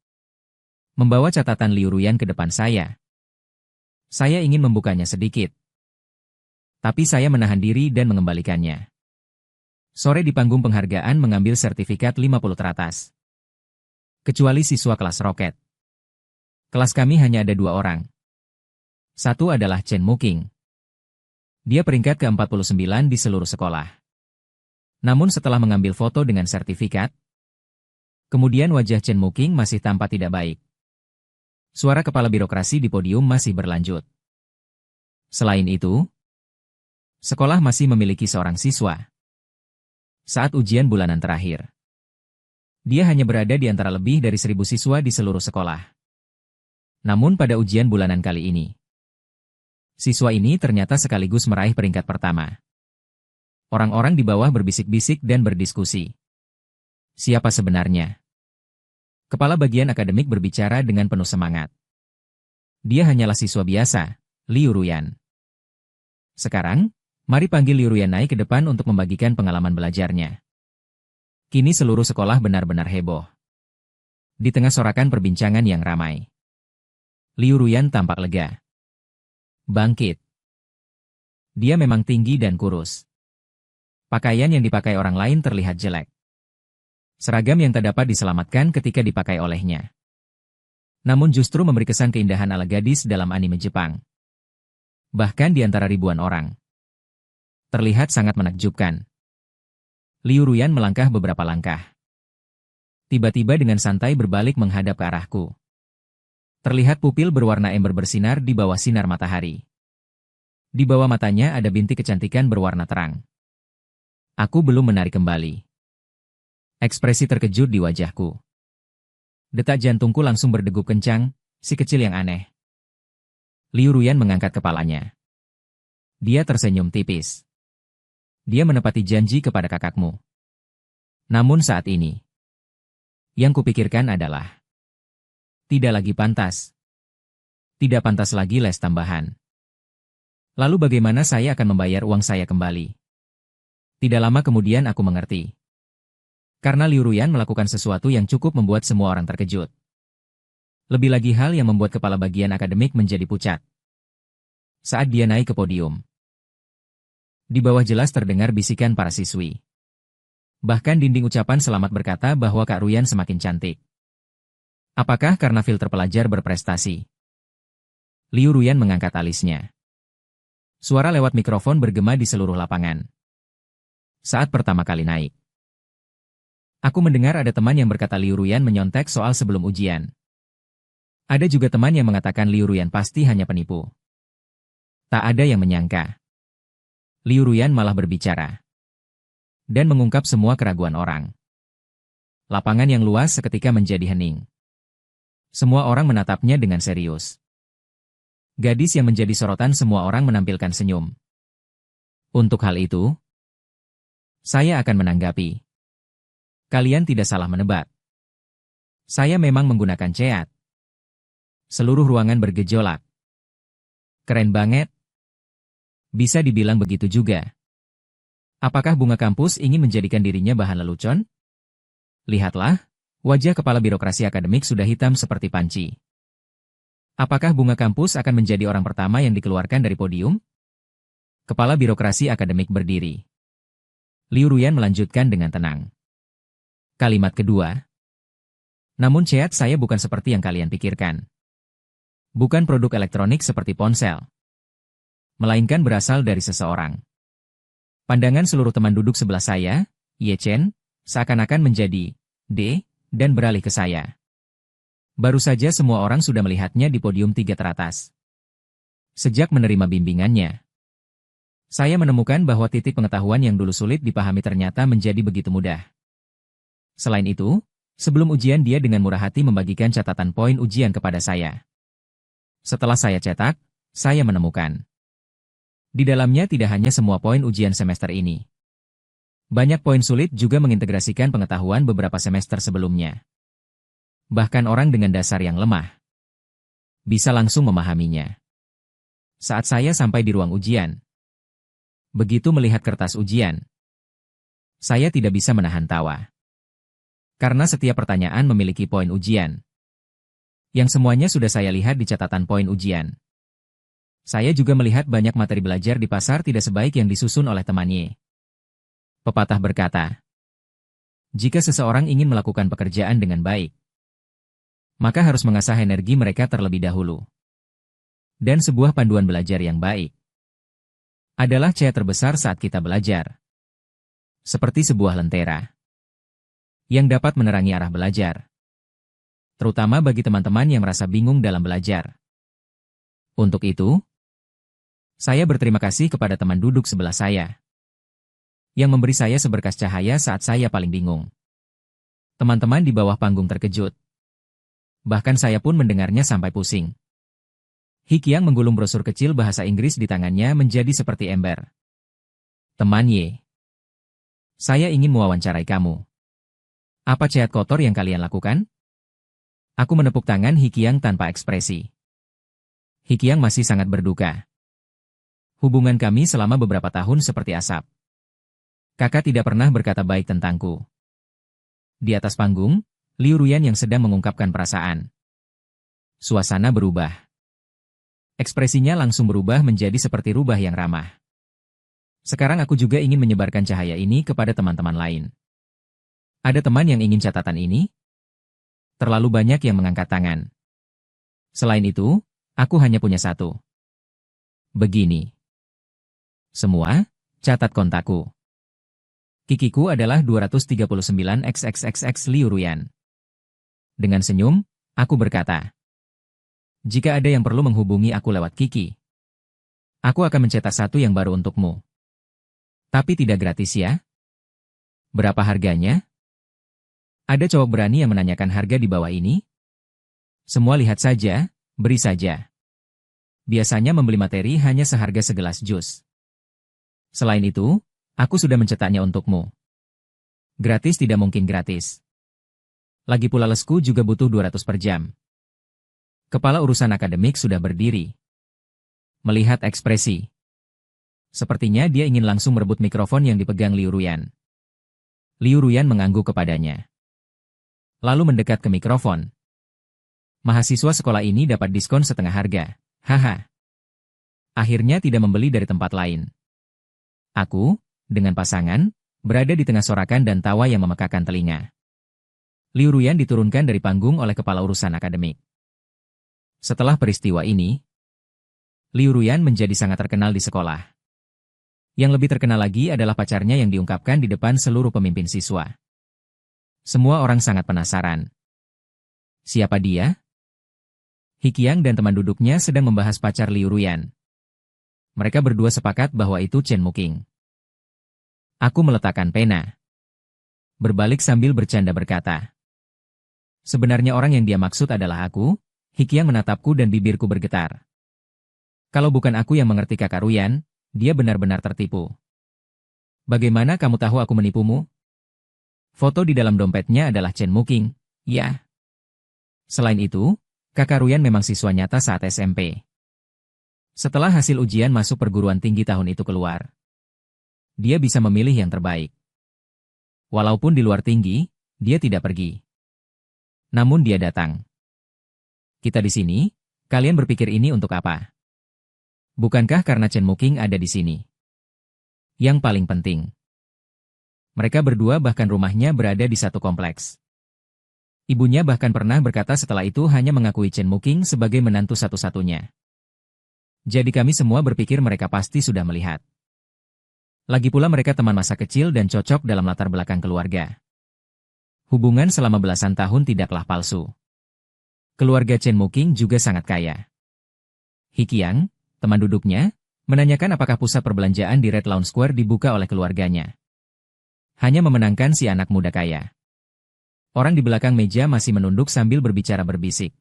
Membawa catatan Liuruyan ke depan saya. Saya ingin membukanya sedikit. Tapi saya menahan diri dan mengembalikannya. Sore di panggung penghargaan mengambil sertifikat 50 teratas. Kecuali siswa kelas roket. Kelas kami hanya ada 2 orang. Satu adalah Chen Muking. Dia peringkat ke-49 di seluruh sekolah. Namun setelah mengambil foto dengan sertifikat, kemudian wajah Chen Muking masih tampak tidak baik. Suara kepala birokrasi di podium masih berlanjut. Selain itu, sekolah masih memiliki seorang siswa. Saat ujian bulanan terakhir, dia hanya berada di antara lebih dari 1.000 siswa di seluruh sekolah. Namun pada ujian bulanan kali ini, siswa ini ternyata sekaligus meraih peringkat pertama. Orang-orang di bawah berbisik-bisik dan berdiskusi. Siapa sebenarnya? Kepala bagian akademik berbicara dengan penuh semangat. Dia hanyalah siswa biasa, Liu Ruyan. Sekarang, mari panggil Liu Ruyan naik ke depan untuk membagikan pengalaman belajarnya. Kini seluruh sekolah benar-benar heboh. Di tengah sorakan perbincangan yang ramai, Liu Ruyan tampak lega. Bangkit. Dia memang tinggi dan kurus. Pakaian yang dipakai orang lain terlihat jelek. Seragam yang tak dapat diselamatkan ketika dipakai olehnya. Namun justru memberi kesan keindahan ala gadis dalam anime Jepang. Bahkan di antara ribuan orang. Terlihat sangat menakjubkan. Liu Ruyan melangkah beberapa langkah. Tiba-tiba dengan santai berbalik menghadap ke arahku. Terlihat pupil berwarna ember bersinar di bawah sinar matahari. Di bawah matanya ada bintik kecantikan berwarna terang. Aku belum menarik kembali. Ekspresi terkejut di wajahku. Detak jantungku langsung berdegup kencang, si kecil yang aneh. Liu Ruyan mengangkat kepalanya. Dia tersenyum tipis. Dia menepati janji kepada kakakmu. Namun saat ini, yang kupikirkan adalah, tidak lagi pantas. Tidak pantas lagi les tambahan. Lalu bagaimana saya akan membayar uang saya kembali? Tidak lama kemudian aku mengerti. Karena Liu Ruyan melakukan sesuatu yang cukup membuat semua orang terkejut. Lebih lagi hal yang membuat kepala bagian akademik menjadi pucat. Saat dia naik ke podium, di bawah jelas terdengar bisikan para siswi. Bahkan dinding ucapan selamat berkata bahwa Kak Ruyan semakin cantik. Apakah karena filter pelajar berprestasi? Liu Ruyan mengangkat alisnya. Suara lewat mikrofon bergema di seluruh lapangan. Saat pertama kali naik, aku mendengar ada teman yang berkata Liu Ruyan menyontek soal sebelum ujian. Ada juga teman yang mengatakan Liu Ruyan pasti hanya penipu. Tak ada yang menyangka. Liu Ruyan malah berbicara. Dan mengungkap semua keraguan orang. Lapangan yang luas seketika menjadi hening. Semua orang menatapnya dengan serius. Gadis yang menjadi sorotan semua orang menampilkan senyum. Untuk hal itu, saya akan menanggapi. Kalian tidak salah menebak. Saya memang menggunakan ceat. Seluruh ruangan bergejolak. Keren banget. Bisa dibilang begitu juga. Apakah bunga kampus ingin menjadikan dirinya bahan lelucon? Lihatlah, wajah kepala birokrasi akademik sudah hitam seperti panci. Apakah bunga kampus akan menjadi orang pertama yang dikeluarkan dari podium? Kepala birokrasi akademik berdiri. Liu Ruyan melanjutkan dengan tenang. Kalimat kedua. Namun ceat saya bukan seperti yang kalian pikirkan. Bukan produk elektronik seperti ponsel. Melainkan berasal dari seseorang. Pandangan seluruh teman duduk sebelah saya, Ye Chen, seakan-akan menjadi D, dan beralih ke saya. Baru saja semua orang sudah melihatnya di podium 3 teratas. Sejak menerima bimbingannya, saya menemukan bahwa titik pengetahuan yang dulu sulit dipahami ternyata menjadi begitu mudah. Selain itu, sebelum ujian dia dengan murah hati membagikan catatan poin ujian kepada saya. Setelah saya cetak, saya menemukan. Di dalamnya tidak hanya semua poin ujian semester ini. Banyak poin sulit juga mengintegrasikan pengetahuan beberapa semester sebelumnya. Bahkan orang dengan dasar yang lemah bisa langsung memahaminya. Saat saya sampai di ruang ujian, begitu melihat kertas ujian, saya tidak bisa menahan tawa. Karena setiap pertanyaan memiliki poin ujian. Yang semuanya sudah saya lihat di catatan poin ujian. Saya juga melihat banyak materi belajar di pasar tidak sebaik yang disusun oleh temannya. Pepatah berkata, jika seseorang ingin melakukan pekerjaan dengan baik, maka harus mengasah energi mereka terlebih dahulu. Dan sebuah panduan belajar yang baik adalah cahaya terbesar saat kita belajar. Seperti sebuah lentera yang dapat menerangi arah belajar. terutama bagi teman-teman yang merasa bingung dalam belajar. Untuk itu, saya berterima kasih kepada teman duduk sebelah saya, yang memberi saya seberkas cahaya saat saya paling bingung. Teman-teman di bawah panggung terkejut. Bahkan saya pun mendengarnya sampai pusing. Hikiang menggulung brosur kecil bahasa Inggris di tangannya menjadi seperti ember. Teman Y, saya ingin mewawancarai kamu. Apa chat kotor yang kalian lakukan? Aku menepuk tangan Hikiang tanpa ekspresi. Hikiang masih sangat berduka. Hubungan kami selama beberapa tahun seperti asap. Kakak tidak pernah berkata baik tentangku. Di atas panggung, Liu Ruyan yang sedang mengungkapkan perasaan. Suasana berubah. Ekspresinya langsung berubah menjadi seperti rubah yang ramah. Sekarang aku juga ingin menyebarkan cahaya ini kepada teman-teman lain. Ada teman yang ingin catatan ini? Terlalu banyak yang mengangkat tangan. Selain itu, aku hanya punya satu. Begini. Semua, catat kontakku. Kikiku adalah 239XXXX Liu Ruyan. Dengan senyum, aku berkata, jika ada yang perlu menghubungi aku lewat Kiki, aku akan mencetak satu yang baru untukmu. Tapi tidak gratis ya? Berapa harganya? Ada cowok berani yang menanyakan harga di bawah ini? Semua lihat saja, beri saja. Biasanya membeli materi hanya seharga segelas jus. Selain itu, aku sudah mencetaknya untukmu. Gratis tidak mungkin gratis. Lagi pula lesku juga butuh 200 per jam. Kepala urusan akademik sudah berdiri. Melihat ekspresi. Sepertinya dia ingin langsung merebut mikrofon yang dipegang Liu Ruyan. Liu Ruyan mengangguk kepadanya. Lalu mendekat ke mikrofon. Mahasiswa sekolah ini dapat diskon setengah harga. Haha. Akhirnya tidak membeli dari tempat lain. Aku, dengan pasangan, berada di tengah sorakan dan tawa yang memekakan telinga. Liu Ruyan diturunkan dari panggung oleh kepala urusan akademik. Setelah peristiwa ini, Liu Ruyan menjadi sangat terkenal di sekolah. Yang lebih terkenal lagi adalah pacarnya yang diungkapkan di depan seluruh pemimpin siswa. Semua orang sangat penasaran. Siapa dia? Hikiang dan teman duduknya sedang membahas pacar Liu Ruyan. Mereka berdua sepakat bahwa itu Chen Muqing. Aku meletakkan pena. Berbalik sambil bercanda berkata, sebenarnya orang yang dia maksud adalah aku. Hikiang menatapku dan bibirku bergetar. Kalau bukan aku yang mengerti kakak Ruyan, dia benar-benar tertipu. Bagaimana kamu tahu aku menipumu? Foto di dalam dompetnya adalah Chen Muqing, ya. Selain itu, kakak Ruyan memang siswa nyata saat SMP. Setelah hasil ujian masuk perguruan tinggi tahun itu keluar, dia bisa memilih yang terbaik. Walaupun di luar tinggi, dia tidak pergi. Namun dia datang. Kita di sini, kalian berpikir ini untuk apa? Bukankah karena Chen Muqing ada di sini? Yang paling penting, mereka berdua bahkan rumahnya berada di satu kompleks. Ibunya bahkan pernah berkata setelah itu hanya mengakui Chen Muqing sebagai menantu satu-satunya. Jadi kami semua berpikir mereka pasti sudah melihat. Lagi pula mereka teman masa kecil dan cocok dalam latar belakang keluarga. Hubungan selama belasan tahun tidaklah palsu. Keluarga Chen Muqing juga sangat kaya. Hikiang, teman duduknya, menanyakan apakah pusat perbelanjaan di Red Lawn Square dibuka oleh keluarganya. Hanya memenangkan si anak muda kaya. Orang di belakang meja masih menunduk sambil berbicara berbisik.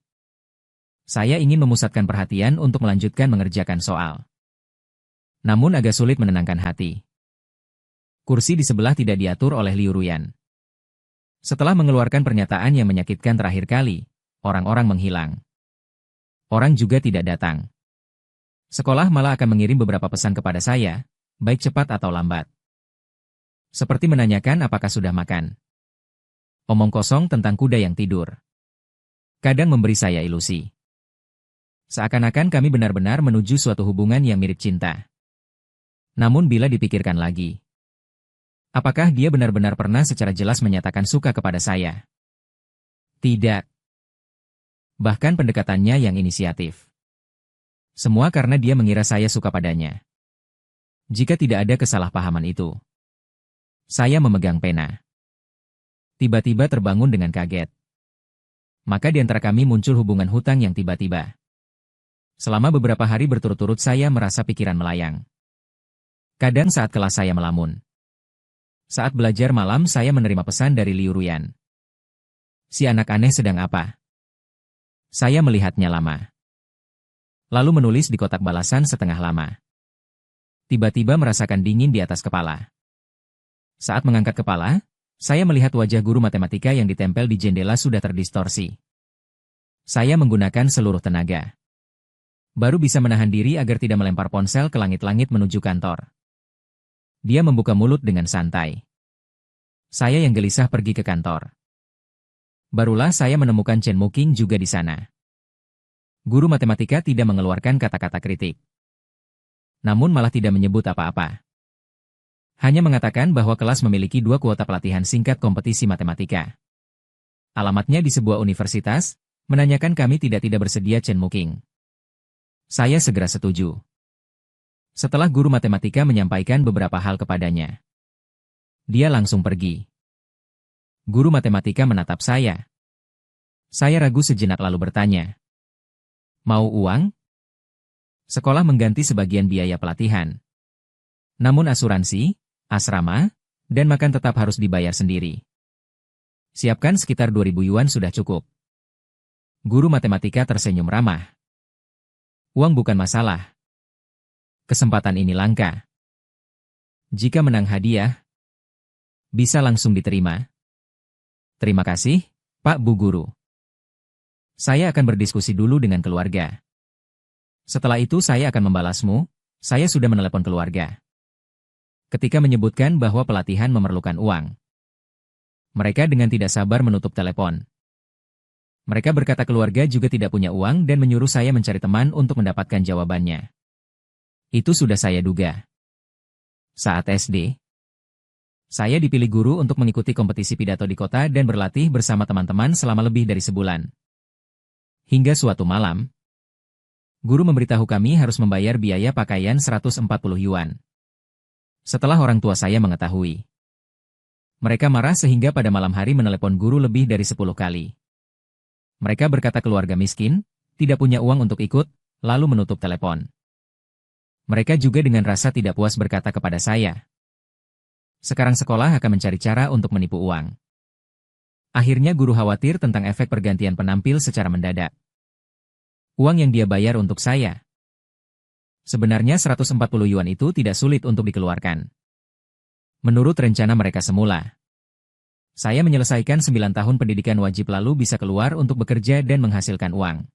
Saya ingin memusatkan perhatian untuk melanjutkan mengerjakan soal. Namun agak sulit menenangkan hati. Kursi di sebelah tidak diatur oleh Liu Ruyan. Setelah mengeluarkan pernyataan yang menyakitkan terakhir kali, orang-orang menghilang. Orang juga tidak datang. Sekolah malah akan mengirim beberapa pesan kepada saya, baik cepat atau lambat. Seperti menanyakan apakah sudah makan. Omong kosong tentang kuda yang tidur. Kadang memberi saya ilusi. Seakan-akan kami benar-benar menuju suatu hubungan yang mirip cinta. Namun bila dipikirkan lagi, apakah dia benar-benar pernah secara jelas menyatakan suka kepada saya? Tidak. Bahkan pendekatannya yang inisiatif. Semua karena dia mengira saya suka padanya. Jika tidak ada kesalahpahaman itu. Saya memegang pena. Tiba-tiba terbangun dengan kaget. Maka di antara kami muncul hubungan hutang yang tiba-tiba. Selama beberapa hari berturut-turut saya merasa pikiran melayang. Kadang saat kelas saya melamun. Saat belajar malam saya menerima pesan dari Liu Ruyan. Si anak aneh sedang apa? Saya melihatnya lama. Lalu menulis di kotak balasan setengah lama. Tiba-tiba merasakan dingin di atas kepala. Saat mengangkat kepala, saya melihat wajah guru matematika yang ditempel di jendela sudah terdistorsi. Saya menggunakan seluruh tenaga. Baru bisa menahan diri agar tidak melempar ponsel ke langit-langit menuju kantor. Dia membuka mulut dengan santai. Saya yang gelisah pergi ke kantor. Barulah saya menemukan Chen Muking juga di sana. Guru matematika tidak mengeluarkan kata-kata kritik. Namun malah tidak menyebut apa-apa. Hanya mengatakan bahwa kelas memiliki 2 kuota pelatihan singkat kompetisi matematika. Alamatnya di sebuah universitas, menanyakan kami tidak bersedia Chen Muking. Saya segera setuju. Setelah guru matematika menyampaikan beberapa hal kepadanya, dia langsung pergi. Guru matematika menatap saya. Saya ragu sejenak lalu bertanya, "Mau uang?" Sekolah mengganti sebagian biaya pelatihan. Namun asuransi, asrama, dan makan tetap harus dibayar sendiri. Siapkan sekitar 2.000 yuan sudah cukup. Guru matematika tersenyum ramah. Uang bukan masalah. Kesempatan ini langka. Jika menang hadiah, bisa langsung diterima. Terima kasih, Pak Bu Guru. Saya akan berdiskusi dulu dengan keluarga. Setelah itu saya akan membalasmu, saya sudah menelepon keluarga. Ketika menyebutkan bahwa pelatihan memerlukan uang, mereka dengan tidak sabar menutup telepon. Mereka berkata keluarga juga tidak punya uang dan menyuruh saya mencari teman untuk mendapatkan jawabannya. Itu sudah saya duga. Saat SD, saya dipilih guru untuk mengikuti kompetisi pidato di kota dan berlatih bersama teman-teman selama lebih dari sebulan. Hingga suatu malam, guru memberitahu kami harus membayar biaya pakaian 140 yuan. Setelah orang tua saya mengetahui, mereka marah sehingga pada malam hari menelepon guru lebih dari 10 kali. Mereka berkata keluarga miskin, tidak punya uang untuk ikut, lalu menutup telepon. Mereka juga dengan rasa tidak puas berkata kepada saya, sekarang sekolah akan mencari cara untuk menipu uang. Akhirnya guru khawatir tentang efek pergantian penampil secara mendadak. Uang yang dia bayar untuk saya. Sebenarnya 140 yuan itu tidak sulit untuk dikeluarkan. Menurut rencana mereka semula, saya menyelesaikan 9 tahun pendidikan wajib lalu bisa keluar untuk bekerja dan menghasilkan uang.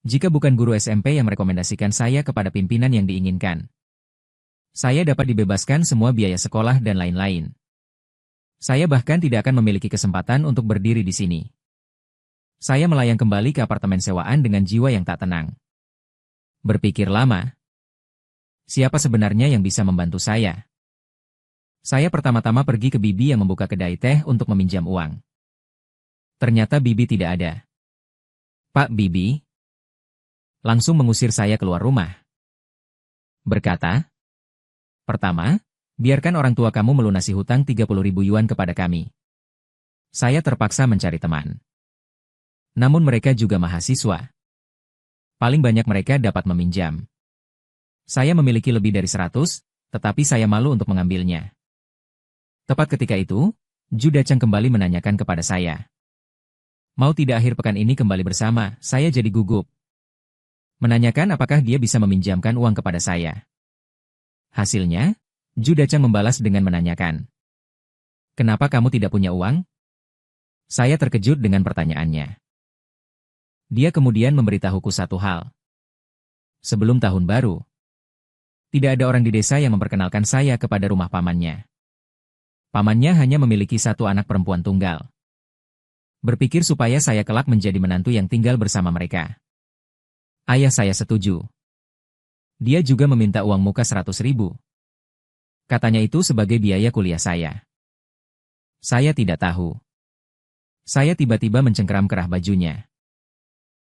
Jika bukan guru SMP yang merekomendasikan saya kepada pimpinan yang diinginkan, saya dapat dibebaskan semua biaya sekolah dan lain-lain. Saya bahkan tidak akan memiliki kesempatan untuk berdiri di sini. Saya melayang kembali ke apartemen sewaan dengan jiwa yang tak tenang. Berpikir lama, siapa sebenarnya yang bisa membantu saya? Saya pertama-tama pergi ke Bibi yang membuka kedai teh untuk meminjam uang. Ternyata Bibi tidak ada. Pak Bibi langsung mengusir saya keluar rumah. Berkata, pertama, biarkan orang tua kamu melunasi hutang 30.000 yuan kepada kami. Saya terpaksa mencari teman. Namun mereka juga mahasiswa. Paling banyak mereka dapat meminjam. Saya memiliki lebih dari 100, tetapi saya malu untuk mengambilnya. Tepat ketika itu, Ju Dachang kembali menanyakan kepada saya. Mau tidak akhir pekan ini kembali bersama, saya jadi gugup. Menanyakan apakah dia bisa meminjamkan uang kepada saya. Hasilnya, Ju Dachang membalas dengan menanyakan. Kenapa kamu tidak punya uang? Saya terkejut dengan pertanyaannya. Dia kemudian memberitahuku satu hal. Sebelum tahun baru, tidak ada orang di desa yang memperkenalkan saya kepada rumah pamannya. Pamannya hanya memiliki satu anak perempuan tunggal. Berpikir supaya saya kelak menjadi menantu yang tinggal bersama mereka. Ayah saya setuju. Dia juga meminta uang muka 100.000. Katanya itu sebagai biaya kuliah saya. Saya tidak tahu. Saya tiba-tiba mencengkeram kerah bajunya.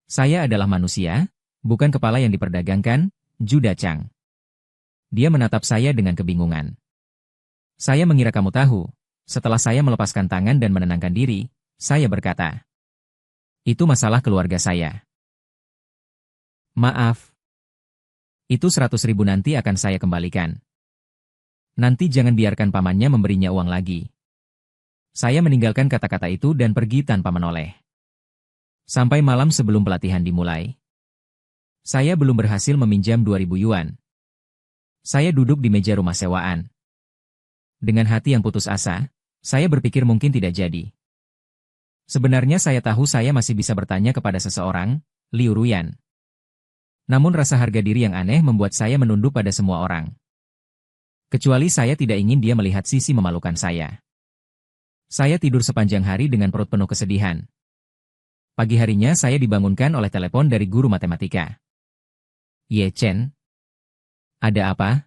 Saya adalah manusia, bukan kepala yang diperdagangkan, Ju Dachang. Dia menatap saya dengan kebingungan. Saya mengira kamu tahu. Setelah saya melepaskan tangan dan menenangkan diri, saya berkata. Itu masalah keluarga saya. Maaf. Itu 100.000 nanti akan saya kembalikan. Nanti jangan biarkan pamannya memberinya uang lagi. Saya meninggalkan kata-kata itu dan pergi tanpa menoleh. Sampai malam sebelum pelatihan dimulai. Saya belum berhasil meminjam 2.000 yuan. Saya duduk di meja rumah sewaan. Dengan hati yang putus asa, saya berpikir mungkin tidak jadi. Sebenarnya saya tahu saya masih bisa bertanya kepada seseorang, Liu Ruyan. Namun rasa harga diri yang aneh membuat saya menunduk pada semua orang. Kecuali saya tidak ingin dia melihat sisi memalukan saya. Saya tidur sepanjang hari dengan perut penuh kesedihan. Pagi harinya saya dibangunkan oleh telepon dari guru matematika. Ye Chen. Ada apa?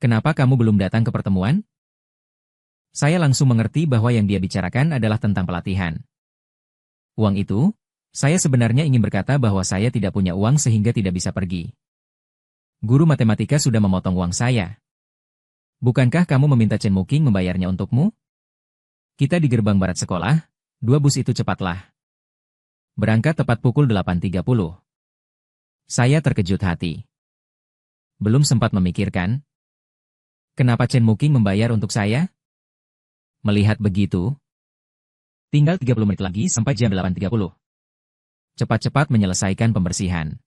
Kenapa kamu belum datang ke pertemuan? Saya langsung mengerti bahwa yang dia bicarakan adalah tentang pelatihan. Uang itu, saya sebenarnya ingin berkata bahwa saya tidak punya uang sehingga tidak bisa pergi. Guru matematika sudah memotong uang saya. Bukankah kamu meminta Chen Muking membayarnya untukmu? Kita di gerbang barat sekolah, 2 bus itu cepatlah. Berangkat tepat pukul 8.30. Saya terkejut hati. Belum sempat memikirkan. Kenapa Chen Muking membayar untuk saya? Melihat begitu, tinggal 30 menit lagi sampai jam 8.30. Cepat-cepat menyelesaikan pembersihan.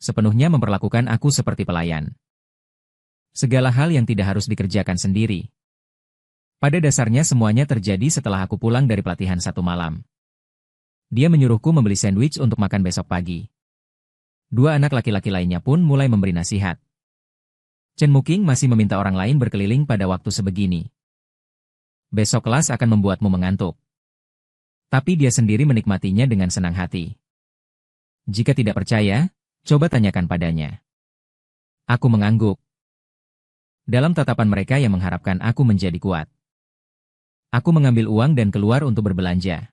Sepenuhnya memperlakukan aku seperti pelayan. Segala hal yang tidak harus dikerjakan sendiri. Pada dasarnya semuanya terjadi setelah aku pulang dari pelatihan 1 malam. Dia menyuruhku membeli sandwich untuk makan besok pagi. 2 anak laki-laki lainnya pun mulai memberi nasihat. Chen Muking masih meminta orang lain berkeliling pada waktu sebegini. Besok kelas akan membuatmu mengantuk. Tapi dia sendiri menikmatinya dengan senang hati. Jika tidak percaya, coba tanyakan padanya. Aku mengangguk. Dalam tatapan mereka yang mengharapkan aku menjadi kuat. Aku mengambil uang dan keluar untuk berbelanja.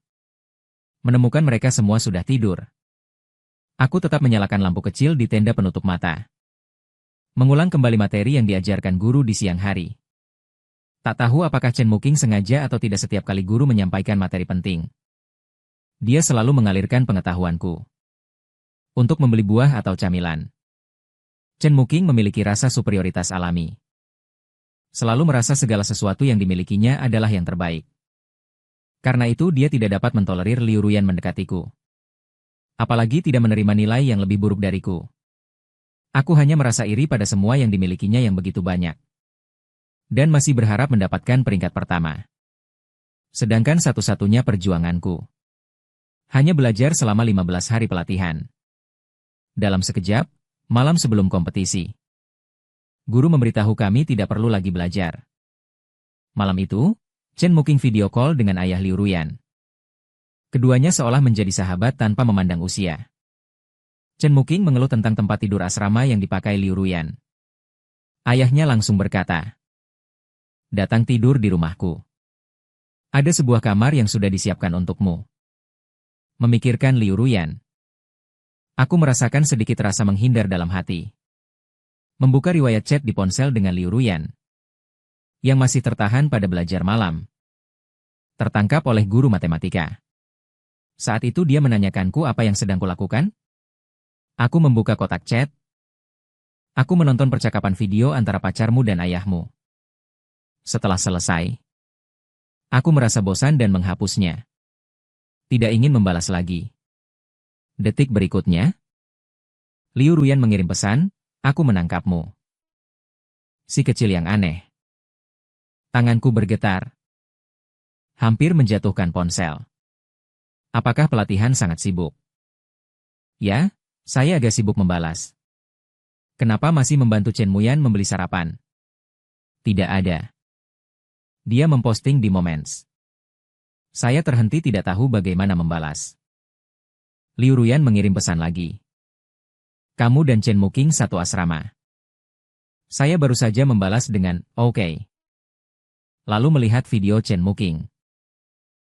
Menemukan mereka semua sudah tidur. Aku tetap menyalakan lampu kecil di tenda penutup mata. Mengulang kembali materi yang diajarkan guru di siang hari. Tak tahu apakah Chen Muking sengaja atau tidak setiap kali guru menyampaikan materi penting. Dia selalu mengalirkan pengetahuanku. Untuk membeli buah atau camilan. Chen Muking memiliki rasa superioritas alami. Selalu merasa segala sesuatu yang dimilikinya adalah yang terbaik. Karena itu dia tidak dapat mentolerir Liu Ruyan mendekatiku. Apalagi tidak menerima nilai yang lebih buruk dariku. Aku hanya merasa iri pada semua yang dimilikinya yang begitu banyak. Dan masih berharap mendapatkan peringkat pertama. Sedangkan satu-satunya perjuanganku. Hanya belajar selama 15 hari pelatihan. Dalam sekejap, malam sebelum kompetisi. Guru memberitahu kami tidak perlu lagi belajar. Malam itu, Chen Muking video call dengan ayah Liu Ruyan. Keduanya seolah menjadi sahabat tanpa memandang usia. Chen Muking mengeluh tentang tempat tidur asrama yang dipakai Liu Ruyan. Ayahnya langsung berkata, "Datang tidur di rumahku. Ada sebuah kamar yang sudah disiapkan untukmu." Memikirkan Liu Ruyan. Aku merasakan sedikit rasa menghindar dalam hati. Membuka riwayat chat di ponsel dengan Liu Ruyan. Yang masih tertahan pada belajar malam. Tertangkap oleh guru matematika. Saat itu dia menanyakanku apa yang sedang kulakukan. Aku membuka kotak chat. Aku menonton percakapan video antara pacarmu dan ayahmu. Setelah selesai, Aku merasa bosan dan menghapusnya. Tidak ingin membalas lagi. Detik berikutnya, Liu Ruyan mengirim pesan, aku menangkapmu. Si kecil yang aneh. Tanganku bergetar. Hampir menjatuhkan ponsel. Apakah pelatihan sangat sibuk? Ya, saya agak sibuk membalas. Kenapa masih membantu Chen Muyan membeli sarapan? Tidak ada. Dia memposting di Moments. Saya terhenti tidak tahu bagaimana membalas. Liu Ruyan mengirim pesan lagi. Kamu dan Chen Muking satu asrama. Saya baru saja membalas dengan, oke. Lalu melihat video Chen Muking.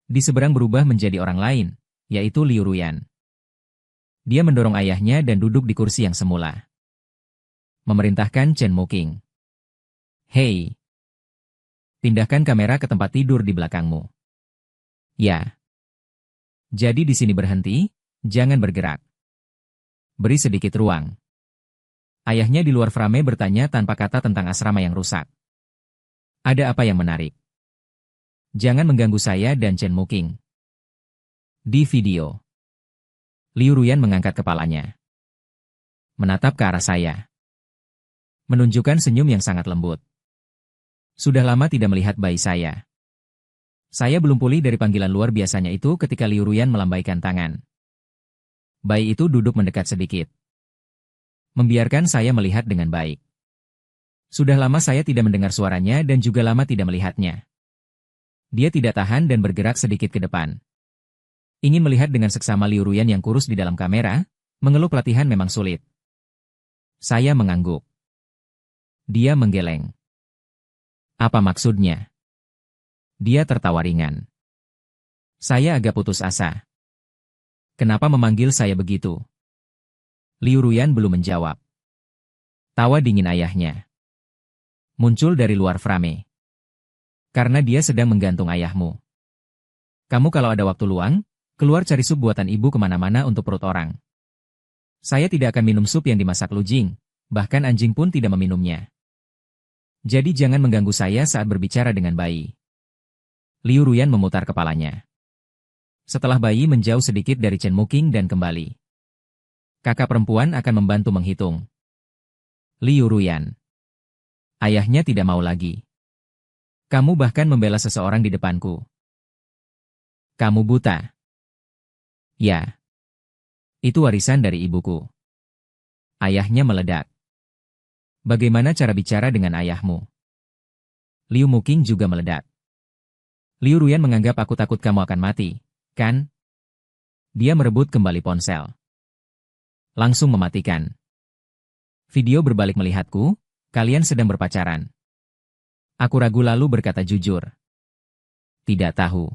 Di seberang berubah menjadi orang lain, yaitu Liu Ruyan. Dia mendorong ayahnya dan duduk di kursi yang semula. Memerintahkan Chen Muking. Hei, pindahkan kamera ke tempat tidur di belakangmu. Ya. Jadi di sini berhenti, jangan bergerak. Beri sedikit ruang. Ayahnya di luar frame bertanya tanpa kata tentang asrama yang rusak. Ada apa yang menarik? Jangan mengganggu saya dan Chen Muking. Di video, Liu Ruyan mengangkat kepalanya. Menatap ke arah saya. Menunjukkan senyum yang sangat lembut. Sudah lama tidak melihat bayi saya. Saya belum pulih dari panggilan luar biasanya itu ketika Liu Ruyan melambaikan tangan. Bayi itu duduk mendekat sedikit. Membiarkan saya melihat dengan baik. Sudah lama saya tidak mendengar suaranya dan juga lama tidak melihatnya. Dia tidak tahan dan bergerak sedikit ke depan. Ingin melihat dengan seksama Liu Ruyan yang kurus di dalam kamera, mengeluh pelatihan memang sulit. Saya mengangguk. Dia menggeleng. Apa maksudnya? Dia tertawa ringan. Saya agak putus asa. Kenapa memanggil saya begitu? Liu Ruyan belum menjawab. Tawa dingin ayahnya muncul dari luar frame. Karena dia sedang menggantung ayahmu. Kamu kalau ada waktu luang, keluar cari sup buatan ibu kemana-mana untuk perut orang. Saya tidak akan minum sup yang dimasak Lu Jing, bahkan anjing pun tidak meminumnya. Jadi jangan mengganggu saya saat berbicara dengan bayi. Liu Ruyan memutar kepalanya. Setelah bayi menjauh sedikit dari Chen Muking dan kembali. Kakak perempuan akan membantu menghitung. Liu Ruyan. Ayahnya tidak mau lagi. Kamu bahkan membela seseorang di depanku. Kamu buta. Ya. Itu warisan dari ibuku. Ayahnya meledak. Bagaimana cara bicara dengan ayahmu? Liu Muking juga meledak. Liu Ruyan menganggap aku takut kamu akan mati, kan? Dia merebut kembali ponsel. Langsung mematikan. Video berbalik melihatku, kalian sedang berpacaran. Aku ragu lalu berkata jujur. Tidak tahu.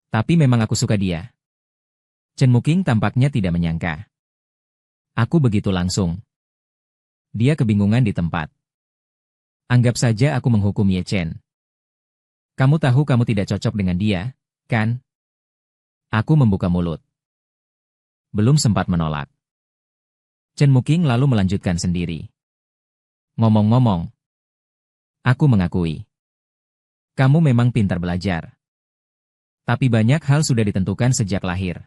Tapi memang aku suka dia. Chen Muking tampaknya tidak menyangka. Aku begitu langsung. Dia kebingungan di tempat. Anggap saja aku menghukum Ye Chen. Kamu tahu kamu tidak cocok dengan dia, kan? Aku membuka mulut. Belum sempat menolak. Chen Muking lalu melanjutkan sendiri. Ngomong-ngomong. Aku mengakui. Kamu memang pintar belajar. Tapi banyak hal sudah ditentukan sejak lahir.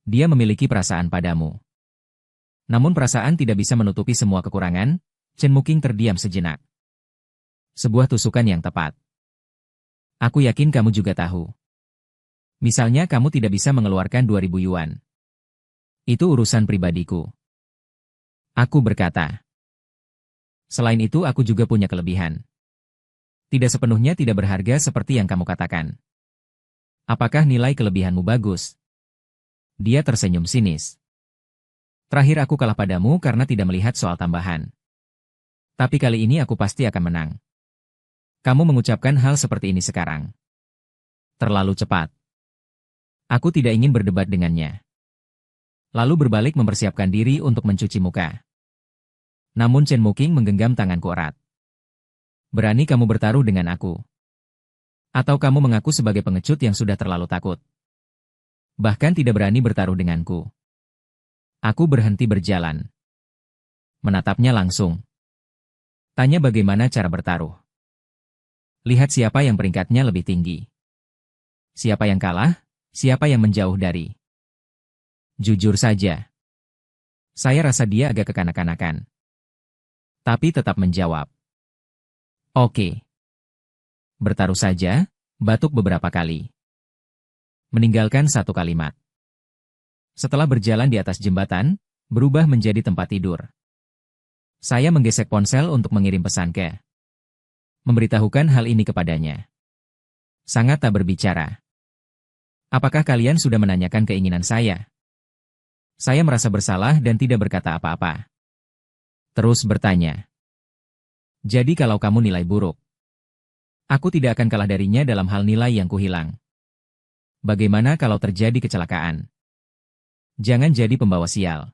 Dia memiliki perasaan padamu. Namun perasaan tidak bisa menutupi semua kekurangan. Chen Muking terdiam sejenak. Sebuah tusukan yang tepat. Aku yakin kamu juga tahu. Misalnya kamu tidak bisa mengeluarkan 2.000 yuan. Itu urusan pribadiku. Aku berkata. Selain itu aku juga punya kelebihan. Tidak sepenuhnya tidak berharga seperti yang kamu katakan. Apakah nilai kelebihanmu bagus? Dia tersenyum sinis. Terakhir aku kalah padamu karena tidak melihat soal tambahan. Tapi kali ini aku pasti akan menang. Kamu mengucapkan hal seperti ini sekarang. Terlalu cepat. Aku tidak ingin berdebat dengannya. Lalu berbalik mempersiapkan diri untuk mencuci muka. Namun Chen Muking menggenggam tanganku erat. Berani kamu bertaruh dengan aku? Atau kamu mengaku sebagai pengecut yang sudah terlalu takut? Bahkan tidak berani bertaruh denganku. Aku berhenti berjalan. Menatapnya langsung. Tanya bagaimana cara bertaruh. Lihat siapa yang peringkatnya lebih tinggi. Siapa yang kalah, siapa yang menjauh dari. Jujur saja. Saya rasa dia agak kekanak-kanakan. Tapi tetap menjawab. Oke. Bertaruh saja, batuk beberapa kali. Meninggalkan satu kalimat. Setelah berjalan di atas jembatan, berubah menjadi tempat tidur. Saya menggesek ponsel untuk mengirim pesan ke. Memberitahukan hal ini kepadanya. Sangat tak berbicara. Apakah kalian sudah menanyakan keinginan saya? Saya merasa bersalah dan tidak berkata apa-apa. Terus bertanya. Jadi kalau kamu nilai buruk, aku tidak akan kalah darinya dalam hal nilai yang kuhilang. Bagaimana kalau terjadi kecelakaan? Jangan jadi pembawa sial.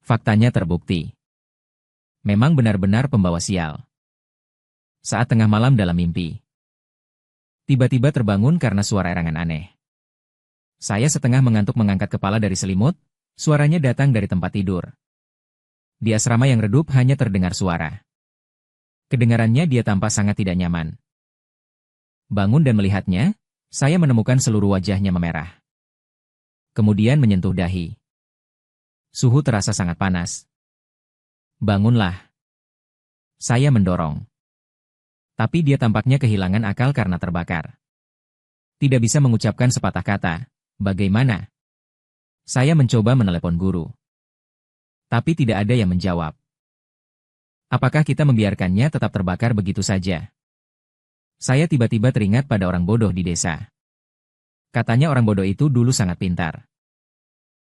Faktanya terbukti. Memang benar-benar pembawa sial. Saat tengah malam dalam mimpi. Tiba-tiba terbangun karena suara erangan aneh. Saya setengah mengantuk mengangkat kepala dari selimut, suaranya datang dari tempat tidur. Di asrama yang redup hanya terdengar suara. Kedengarannya dia tampak sangat tidak nyaman. Bangun dan melihatnya, saya menemukan seluruh wajahnya memerah. Kemudian menyentuh dahi. Suhu terasa sangat panas. Bangunlah. Saya mendorong. Tapi dia tampaknya kehilangan akal karena terbakar. Tidak bisa mengucapkan sepatah kata. Bagaimana? Saya mencoba menelepon guru. Tapi tidak ada yang menjawab. Apakah kita membiarkannya tetap terbakar begitu saja? Saya tiba-tiba teringat pada orang bodoh di desa. Katanya orang bodoh itu dulu sangat pintar.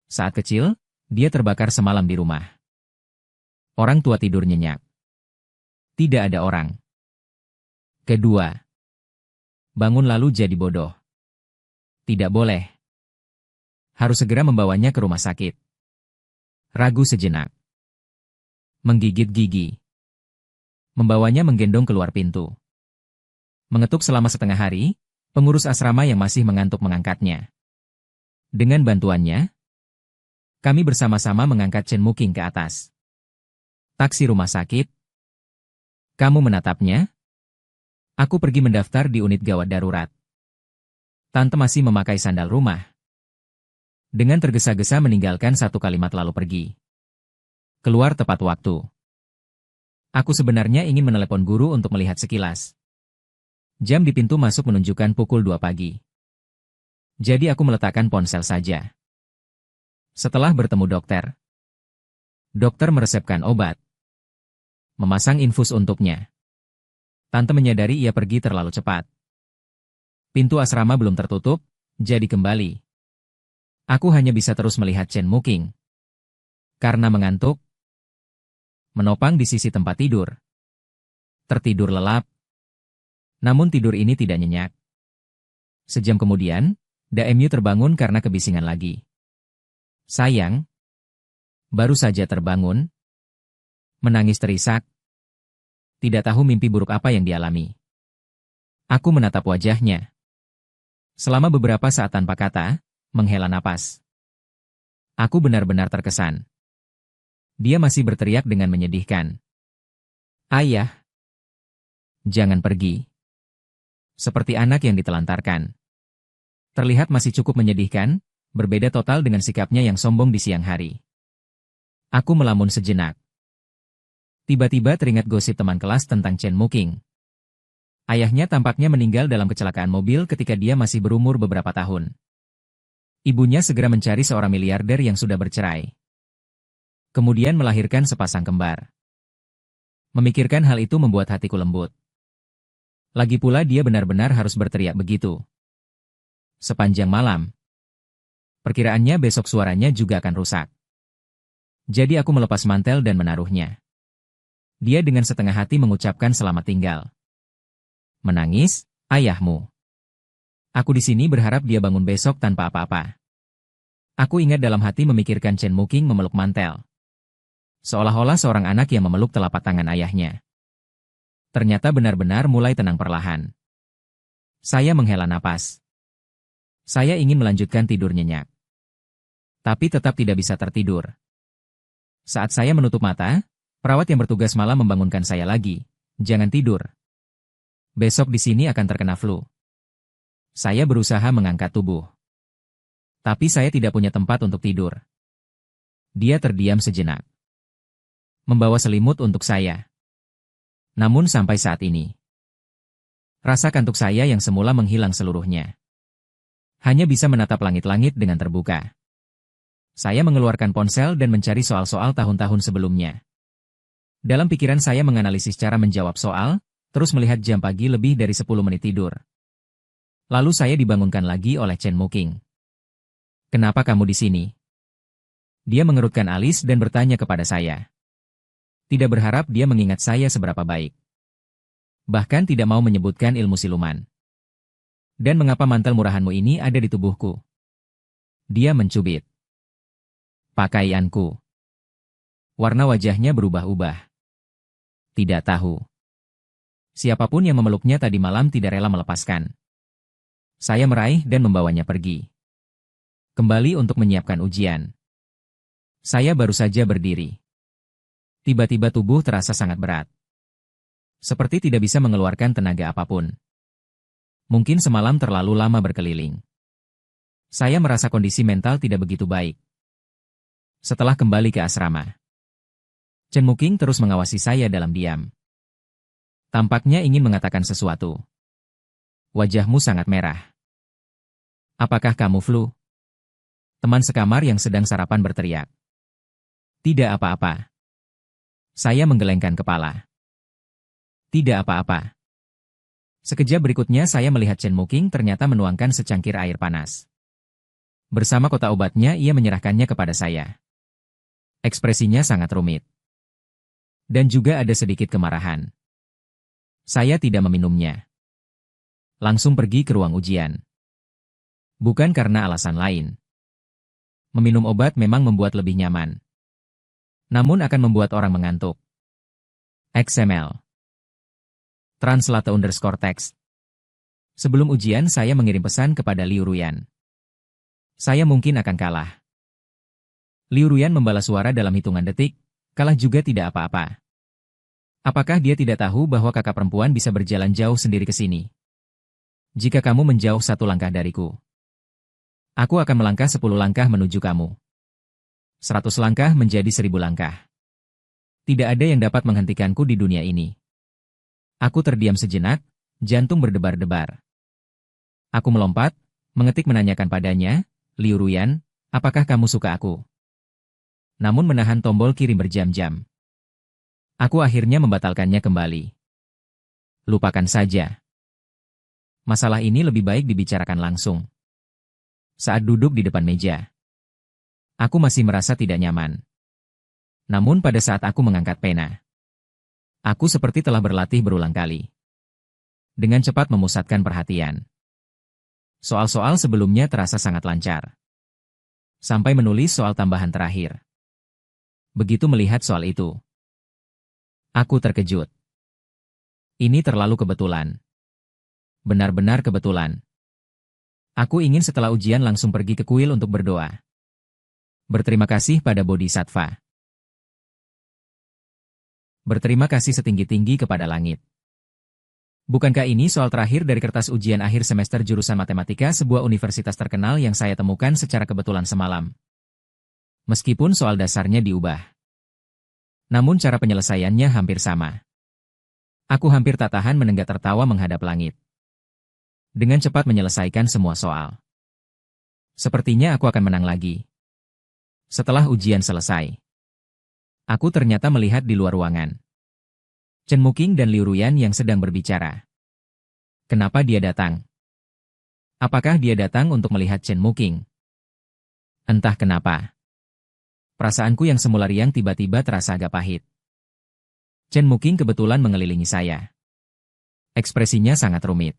Saat kecil, dia terbakar semalam di rumah. Orang tua tidur nyenyak. Tidak ada orang. Kedua. Bangun lalu jadi bodoh. Tidak boleh. Harus segera membawanya ke rumah sakit. Ragu sejenak. Menggigit gigi. Membawanya menggendong keluar pintu. Mengetuk selama setengah hari, pengurus asrama yang masih mengantuk mengangkatnya. Dengan bantuannya, kami bersama-sama mengangkat Chen Muking ke atas. Taksi rumah sakit. Kamu menatapnya? Aku pergi mendaftar di unit gawat darurat. Tante masih memakai sandal rumah. Dengan tergesa-gesa meninggalkan satu kalimat lalu pergi. Keluar tepat waktu. Aku sebenarnya ingin menelepon guru untuk melihat sekilas. Jam di pintu masuk menunjukkan pukul 2 pagi. Jadi aku meletakkan ponsel saja. Setelah bertemu dokter. Dokter meresepkan obat. Memasang infus untuknya. Tante menyadari ia pergi terlalu cepat. Pintu asrama belum tertutup, jadi kembali. Aku hanya bisa terus melihat Chen Muking. Karena mengantuk, menopang di sisi tempat tidur. Tertidur lelap. Namun tidur ini tidak nyenyak. Sejam kemudian, Daemyu terbangun karena kebisingan lagi. Sayang. Baru saja terbangun. Menangis terisak. Tidak tahu mimpi buruk apa yang dialami. Aku menatap wajahnya. Selama beberapa saat tanpa kata, menghela napas. Aku benar-benar terkesan. Dia masih berteriak dengan menyedihkan. Ayah. Jangan pergi. Seperti anak yang ditelantarkan. Terlihat masih cukup menyedihkan, berbeda total dengan sikapnya yang sombong di siang hari. Aku melamun sejenak. Tiba-tiba teringat gosip teman kelas tentang Chen Muking. Ayahnya tampaknya meninggal dalam kecelakaan mobil ketika dia masih berumur beberapa tahun. Ibunya segera mencari seorang miliarder yang sudah bercerai. Kemudian melahirkan sepasang kembar. Memikirkan hal itu membuat hatiku lembut. Lagi pula dia benar-benar harus berteriak begitu. Sepanjang malam. Perkiraannya besok suaranya juga akan rusak. Jadi aku melepas mantel dan menaruhnya. Dia dengan setengah hati mengucapkan selamat tinggal. Menangis, ayahmu. Aku di sini berharap dia bangun besok tanpa apa-apa. Aku ingat dalam hati memikirkan Chen Muking memeluk mantel. Seolah-olah seorang anak yang memeluk telapak tangan ayahnya. Ternyata benar-benar mulai tenang perlahan. Saya menghela napas. Saya ingin melanjutkan tidur nyenyak. Tapi tetap tidak bisa tertidur. Saat saya menutup mata, perawat yang bertugas malam membangunkan saya lagi. Jangan tidur. Besok di sini akan terkena flu. Saya berusaha mengangkat tubuh. Tapi saya tidak punya tempat untuk tidur. Dia terdiam sejenak. Membawa selimut untuk saya. Namun sampai saat ini, rasa kantuk saya yang semula menghilang seluruhnya. Hanya bisa menatap langit-langit dengan terbuka. Saya mengeluarkan ponsel dan mencari soal-soal tahun-tahun sebelumnya. Dalam pikiran saya menganalisis cara menjawab soal, terus melihat jam pagi lebih dari 10 menit tidur. Lalu saya dibangunkan lagi oleh Chen Muking. "Kenapa kamu di sini?" Dia mengerutkan alis dan bertanya kepada saya. Tidak berharap dia mengingat saya seberapa baik. Bahkan tidak mau menyebutkan ilmu siluman. "Dan mengapa mantel murahanmu ini ada di tubuhku?" Dia mencubit pakaianku. Warna wajahnya berubah-ubah. Tidak tahu. Siapapun yang memeluknya tadi malam tidak rela melepaskan. Saya meraih dan membawanya pergi. Kembali untuk menyiapkan ujian. Saya baru saja berdiri. Tiba-tiba tubuh terasa sangat berat. Seperti tidak bisa mengeluarkan tenaga apapun. Mungkin semalam terlalu lama berkeliling. Saya merasa kondisi mental tidak begitu baik. Setelah kembali ke asrama, Chen Muking terus mengawasi saya dalam diam. Tampaknya ingin mengatakan sesuatu. "Wajahmu sangat merah. Apakah kamu flu?" Teman sekamar yang sedang sarapan berteriak. "Tidak apa-apa." Saya menggelengkan kepala. "Tidak apa-apa." Sekejap berikutnya saya melihat Chen Muking ternyata menuangkan secangkir air panas. Bersama kotak obatnya ia menyerahkannya kepada saya. Ekspresinya sangat rumit. Dan juga ada sedikit kemarahan. Saya tidak meminumnya. Langsung pergi ke ruang ujian. Bukan karena alasan lain. Meminum obat memang membuat lebih nyaman. Namun akan membuat orang mengantuk. XML. Translate_text. Sebelum ujian saya mengirim pesan kepada Liu Ruyan. Saya mungkin akan kalah. Liu Ruyan membalas suara dalam hitungan detik, kalah juga tidak apa-apa. Apakah dia tidak tahu bahwa kakak perempuan bisa berjalan jauh sendiri ke sini? Jika kamu menjauh 1 langkah dariku, aku akan melangkah 10 langkah menuju kamu. 100 langkah menjadi 1000 langkah. Tidak ada yang dapat menghentikanku di dunia ini. Aku terdiam sejenak, jantung berdebar-debar. Aku melompat, mengetik menanyakan padanya, "Liu Ruyan, apakah kamu suka aku?" Namun menahan tombol kirim berjam-jam. Aku akhirnya membatalkannya kembali. Lupakan saja. Masalah ini lebih baik dibicarakan langsung. Saat duduk di depan meja, aku masih merasa tidak nyaman. Namun pada saat aku mengangkat pena, aku seperti telah berlatih berulang kali. Dengan cepat memusatkan perhatian. Soal-soal sebelumnya terasa sangat lancar. Sampai menulis soal tambahan terakhir. Begitu melihat soal itu, aku terkejut. Ini terlalu kebetulan. Benar-benar kebetulan. Aku ingin setelah ujian langsung pergi ke kuil untuk berdoa. Berterima kasih pada Bodhisattva. Berterima kasih setinggi-tinggi kepada langit. Bukankah ini soal terakhir dari kertas ujian akhir semester jurusan matematika sebuah universitas terkenal yang saya temukan secara kebetulan semalam? Meskipun soal dasarnya diubah. Namun cara penyelesaiannya hampir sama. Aku hampir tak tahan menenggak tertawa menghadap langit. Dengan cepat menyelesaikan semua soal. Sepertinya aku akan menang lagi. Setelah ujian selesai, aku ternyata melihat di luar ruangan Chen Muking dan Liu Ruyan yang sedang berbicara. Kenapa dia datang? Apakah dia datang untuk melihat Chen Muking? Entah kenapa. Perasaanku yang semula riang tiba-tiba terasa agak pahit. Chen Muking kebetulan mengelilingi saya. Ekspresinya sangat rumit.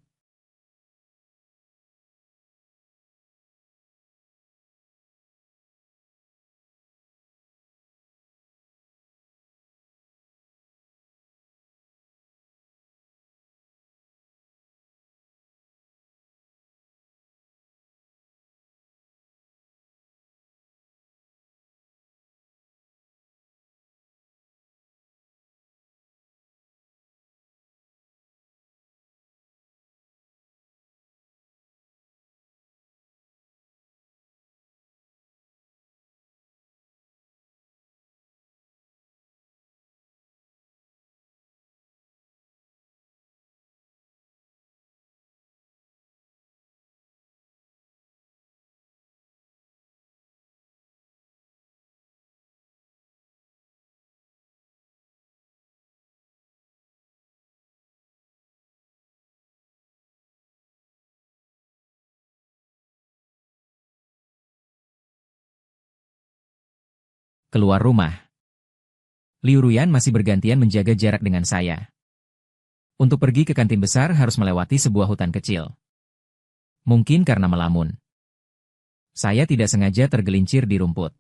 Keluar rumah. Liu Ruyan masih bergantian menjaga jarak dengan saya. Untuk pergi ke kantin besar harus melewati sebuah hutan kecil. Mungkin karena melamun. Saya tidak sengaja tergelincir di rumput.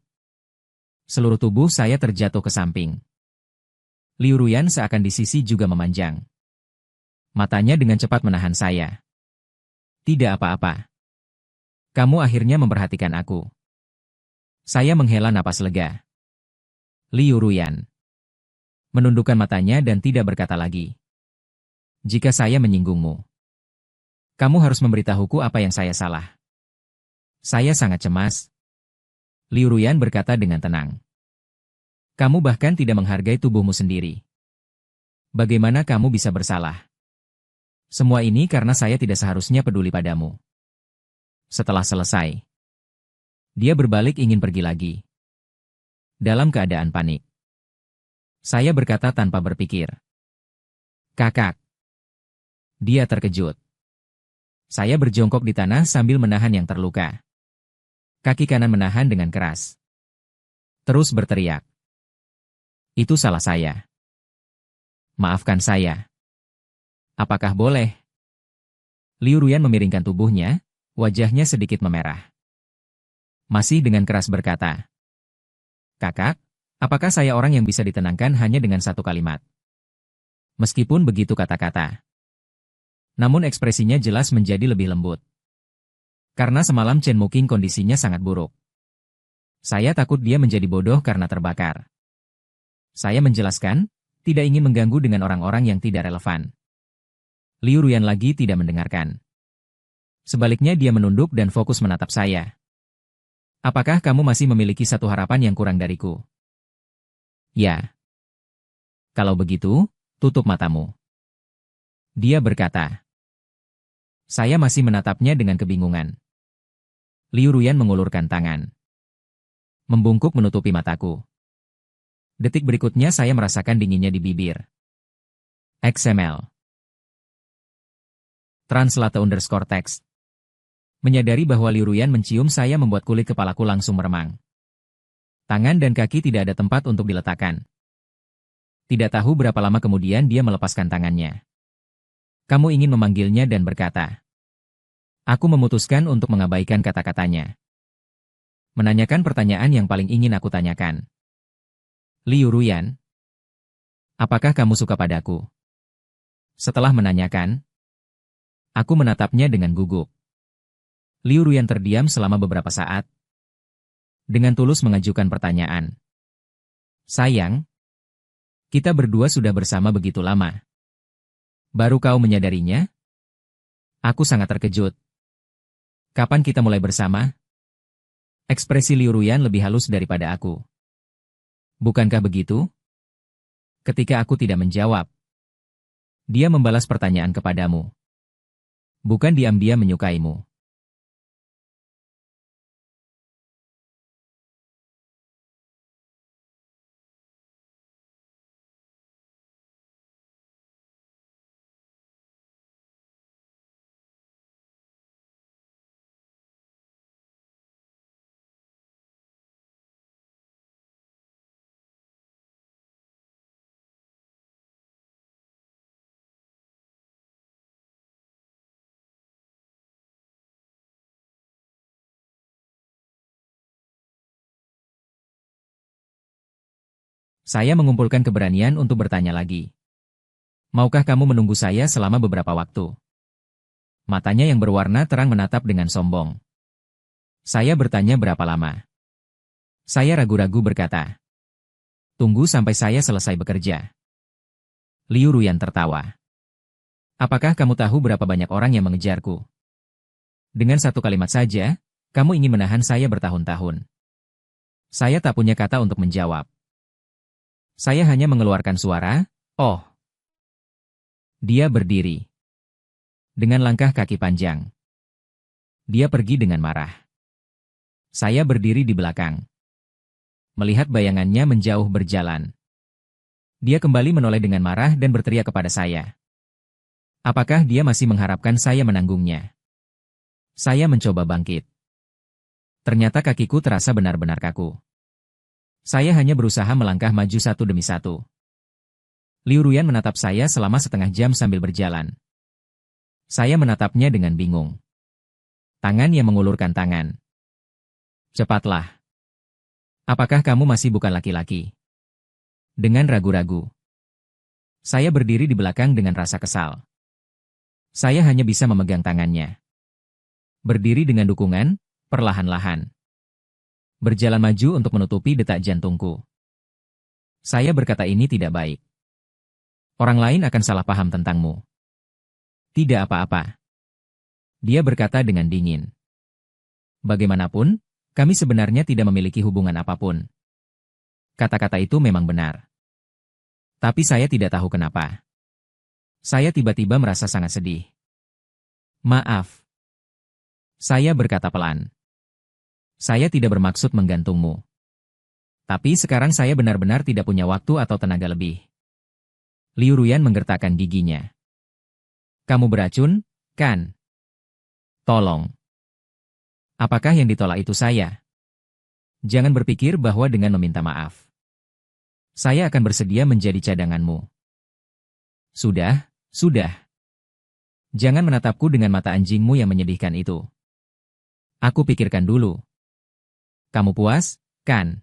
Seluruh tubuh saya terjatuh ke samping. Liu Ruyan seakan di sisi juga memanjang. Matanya dengan cepat menahan saya. Tidak apa-apa. Kamu akhirnya memperhatikan aku. Saya menghela napas lega. Liu Ruyan menundukkan matanya dan tidak berkata lagi. Jika saya menyinggungmu, kamu harus memberitahuku apa yang saya salah. Saya sangat cemas. Liu Ruyan berkata dengan tenang. Kamu bahkan tidak menghargai tubuhmu sendiri. Bagaimana kamu bisa bersalah? Semua ini karena saya tidak seharusnya peduli padamu. Setelah selesai, dia berbalik ingin pergi lagi. Dalam keadaan panik. Saya berkata tanpa berpikir. Kakak. Dia terkejut. Saya berjongkok di tanah sambil menahan yang terluka. Kaki kanan menahan dengan keras. Terus berteriak. Itu salah saya. Maafkan saya. Apakah boleh? Liu Ruyan memiringkan tubuhnya, wajahnya sedikit memerah. Masih dengan keras berkata. Kakak, apakah saya orang yang bisa ditenangkan hanya dengan satu kalimat? Meskipun begitu kata-kata. Namun ekspresinya jelas menjadi lebih lembut. Karena semalam Chen Muking kondisinya sangat buruk. Saya takut dia menjadi bodoh karena terbakar. Saya menjelaskan, tidak ingin mengganggu dengan orang-orang yang tidak relevan. Liu Ruyan lagi tidak mendengarkan. Sebaliknya dia menunduk dan fokus menatap saya. Apakah kamu masih memiliki satu harapan yang kurang dariku? Ya. Kalau begitu, tutup matamu. Dia berkata. Saya masih menatapnya dengan kebingungan. Liu Ruyan mengulurkan tangan. Membungkuk menutupi mataku. Detik berikutnya saya merasakan dinginnya di bibir. XML. Translate_text. Menyadari bahwa Liu Ruyan mencium saya membuat kulit kepalaku langsung meremang. Tangan dan kaki tidak ada tempat untuk diletakkan. Tidak tahu berapa lama kemudian dia melepaskan tangannya. Kamu ingin memanggilnya dan berkata. Aku memutuskan untuk mengabaikan kata-katanya. Menanyakan pertanyaan yang paling ingin aku tanyakan. Liu Ruyan. Apakah kamu suka padaku? Setelah menanyakan, aku menatapnya dengan gugup. Liu Ruyan terdiam selama beberapa saat. Dengan tulus mengajukan pertanyaan. Sayang, kita berdua sudah bersama begitu lama. Baru kau menyadarinya? Aku sangat terkejut. Kapan kita mulai bersama? Ekspresi Liu Ruyan lebih halus daripada aku. Bukankah begitu? Ketika aku tidak menjawab, dia membalas pertanyaan kepadamu. Bukan diam-diam menyukaimu. Saya mengumpulkan keberanian untuk bertanya lagi. Maukah kamu menunggu saya selama beberapa waktu? Matanya yang berwarna terang menatap dengan sombong. Saya bertanya berapa lama. Saya ragu-ragu berkata. Tunggu sampai saya selesai bekerja. Liu Ruyan tertawa. Apakah kamu tahu berapa banyak orang yang mengejarku? Dengan satu kalimat saja, kamu ingin menahan saya bertahun-tahun. Saya tak punya kata untuk menjawab. Saya hanya mengeluarkan suara, oh. Dia berdiri. Dengan langkah kaki panjang. Dia pergi dengan marah. Saya berdiri di belakang. Melihat bayangannya menjauh berjalan. Dia kembali menoleh dengan marah dan berteriak kepada saya. Apakah dia masih mengharapkan saya menanggungnya? Saya mencoba bangkit. Ternyata kakiku terasa benar-benar kaku. Saya hanya berusaha melangkah maju satu demi satu. Liu Ruyan menatap saya selama setengah jam sambil berjalan. Saya menatapnya dengan bingung. Tangan yang mengulurkan tangan. Cepatlah. Apakah kamu masih bukan laki-laki? Dengan ragu-ragu. Saya berdiri di belakang dengan rasa kesal. Saya hanya bisa memegang tangannya. Berdiri dengan dukungan, perlahan-lahan. Berjalan maju untuk menutupi detak jantungku. Saya berkata ini tidak baik. Orang lain akan salah paham tentangmu. Tidak apa-apa. Dia berkata dengan dingin. Bagaimanapun, kami sebenarnya tidak memiliki hubungan apapun. Kata-kata itu memang benar. Tapi saya tidak tahu kenapa. Saya tiba-tiba merasa sangat sedih. Maaf. Saya berkata pelan. Saya tidak bermaksud menggantungmu. Tapi sekarang saya benar-benar tidak punya waktu atau tenaga lebih. Liu Ruyan menggertakkan giginya. Kamu beracun, kan? Tolong. Apakah yang ditolak itu saya? Jangan berpikir bahwa dengan meminta maaf, saya akan bersedia menjadi cadanganmu. Sudah. Jangan menatapku dengan mata anjingmu yang menyedihkan itu. Aku pikirkan dulu. Kamu puas, kan?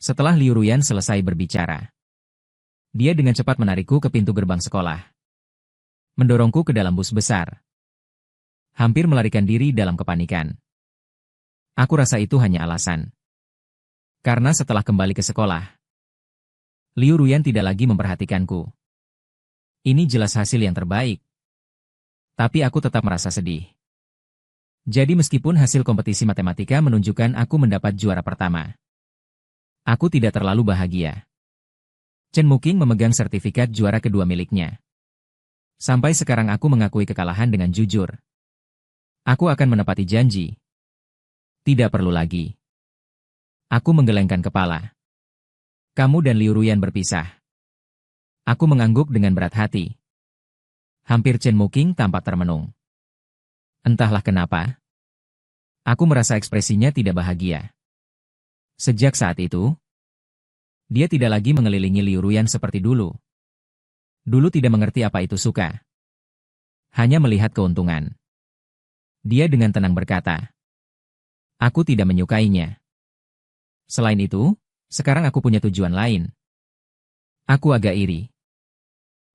Setelah Liu Ruyan selesai berbicara, dia dengan cepat menarikku ke pintu gerbang sekolah. Mendorongku ke dalam bus besar. Hampir melarikan diri dalam kepanikan. Aku rasa itu hanya alasan. Karena setelah kembali ke sekolah, Liu Ruyan tidak lagi memperhatikanku. Ini jelas hasil yang terbaik. Tapi aku tetap merasa sedih. Jadi meskipun hasil kompetisi matematika menunjukkan aku mendapat juara pertama, aku tidak terlalu bahagia. Chen Muqing memegang sertifikat juara kedua miliknya. Sampai sekarang aku mengakui kekalahan dengan jujur. Aku akan menepati janji. Tidak perlu lagi. Aku menggelengkan kepala. Kamu dan Liu Ruyan berpisah. Aku mengangguk dengan berat hati. Hampir Chen Muqing tampak termenung. Entahlah kenapa. Aku merasa ekspresinya tidak bahagia. Sejak saat itu, dia tidak lagi mengelilingi Liu Ruyan seperti dulu. Dulu tidak mengerti apa itu suka. Hanya melihat keuntungan. Dia dengan tenang berkata, aku tidak menyukainya. Selain itu, sekarang aku punya tujuan lain. Aku agak iri.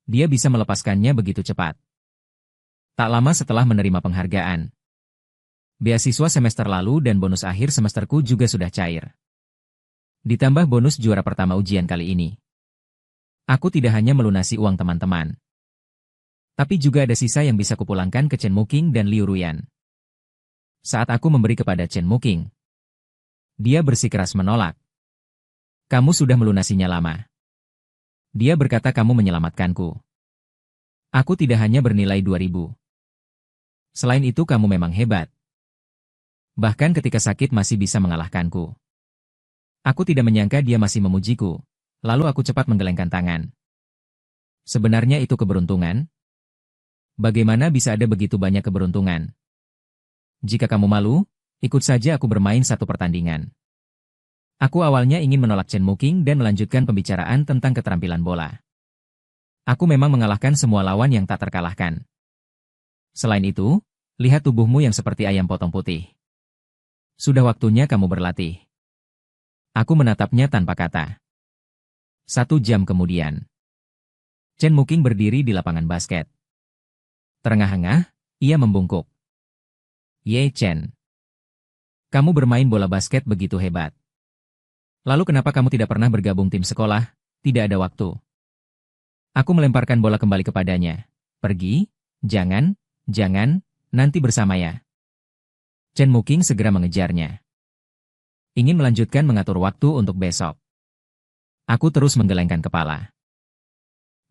Dia bisa melepaskannya begitu cepat. Tak lama setelah menerima penghargaan, beasiswa semester lalu dan bonus akhir semesterku juga sudah cair. Ditambah bonus juara pertama ujian kali ini. Aku tidak hanya melunasi uang teman-teman, tapi juga ada sisa yang bisa kupulangkan ke Chen Muqing dan Liu Ruyan. Saat aku memberi kepada Chen Muqing, dia bersikeras menolak. Kamu sudah melunasinya lama. Dia berkata kamu menyelamatkanku. Aku tidak hanya bernilai 2000. Selain itu kamu memang hebat. Bahkan ketika sakit masih bisa mengalahkanku. Aku tidak menyangka dia masih memujiku, lalu aku cepat menggelengkan tangan. Sebenarnya itu keberuntungan? Bagaimana bisa ada begitu banyak keberuntungan? Jika kamu malu, ikut saja aku bermain satu pertandingan. Aku awalnya ingin menolak Chen Muqing dan melanjutkan pembicaraan tentang keterampilan bola. Aku memang mengalahkan semua lawan yang tak terkalahkan. Selain itu, lihat tubuhmu yang seperti ayam potong putih. Sudah waktunya kamu berlatih. Aku menatapnya tanpa kata. 1 jam kemudian, Chen Muqing berdiri di lapangan basket. Terengah-engah, ia membungkuk. Ye Chen, kamu bermain bola basket begitu hebat. Lalu kenapa kamu tidak pernah bergabung tim sekolah? Tidak ada waktu. Aku melemparkan bola kembali kepadanya. Pergi, jangan, nanti bersama ya. Chen Muqing segera mengejarnya. Ingin melanjutkan mengatur waktu untuk besok. Aku terus menggelengkan kepala.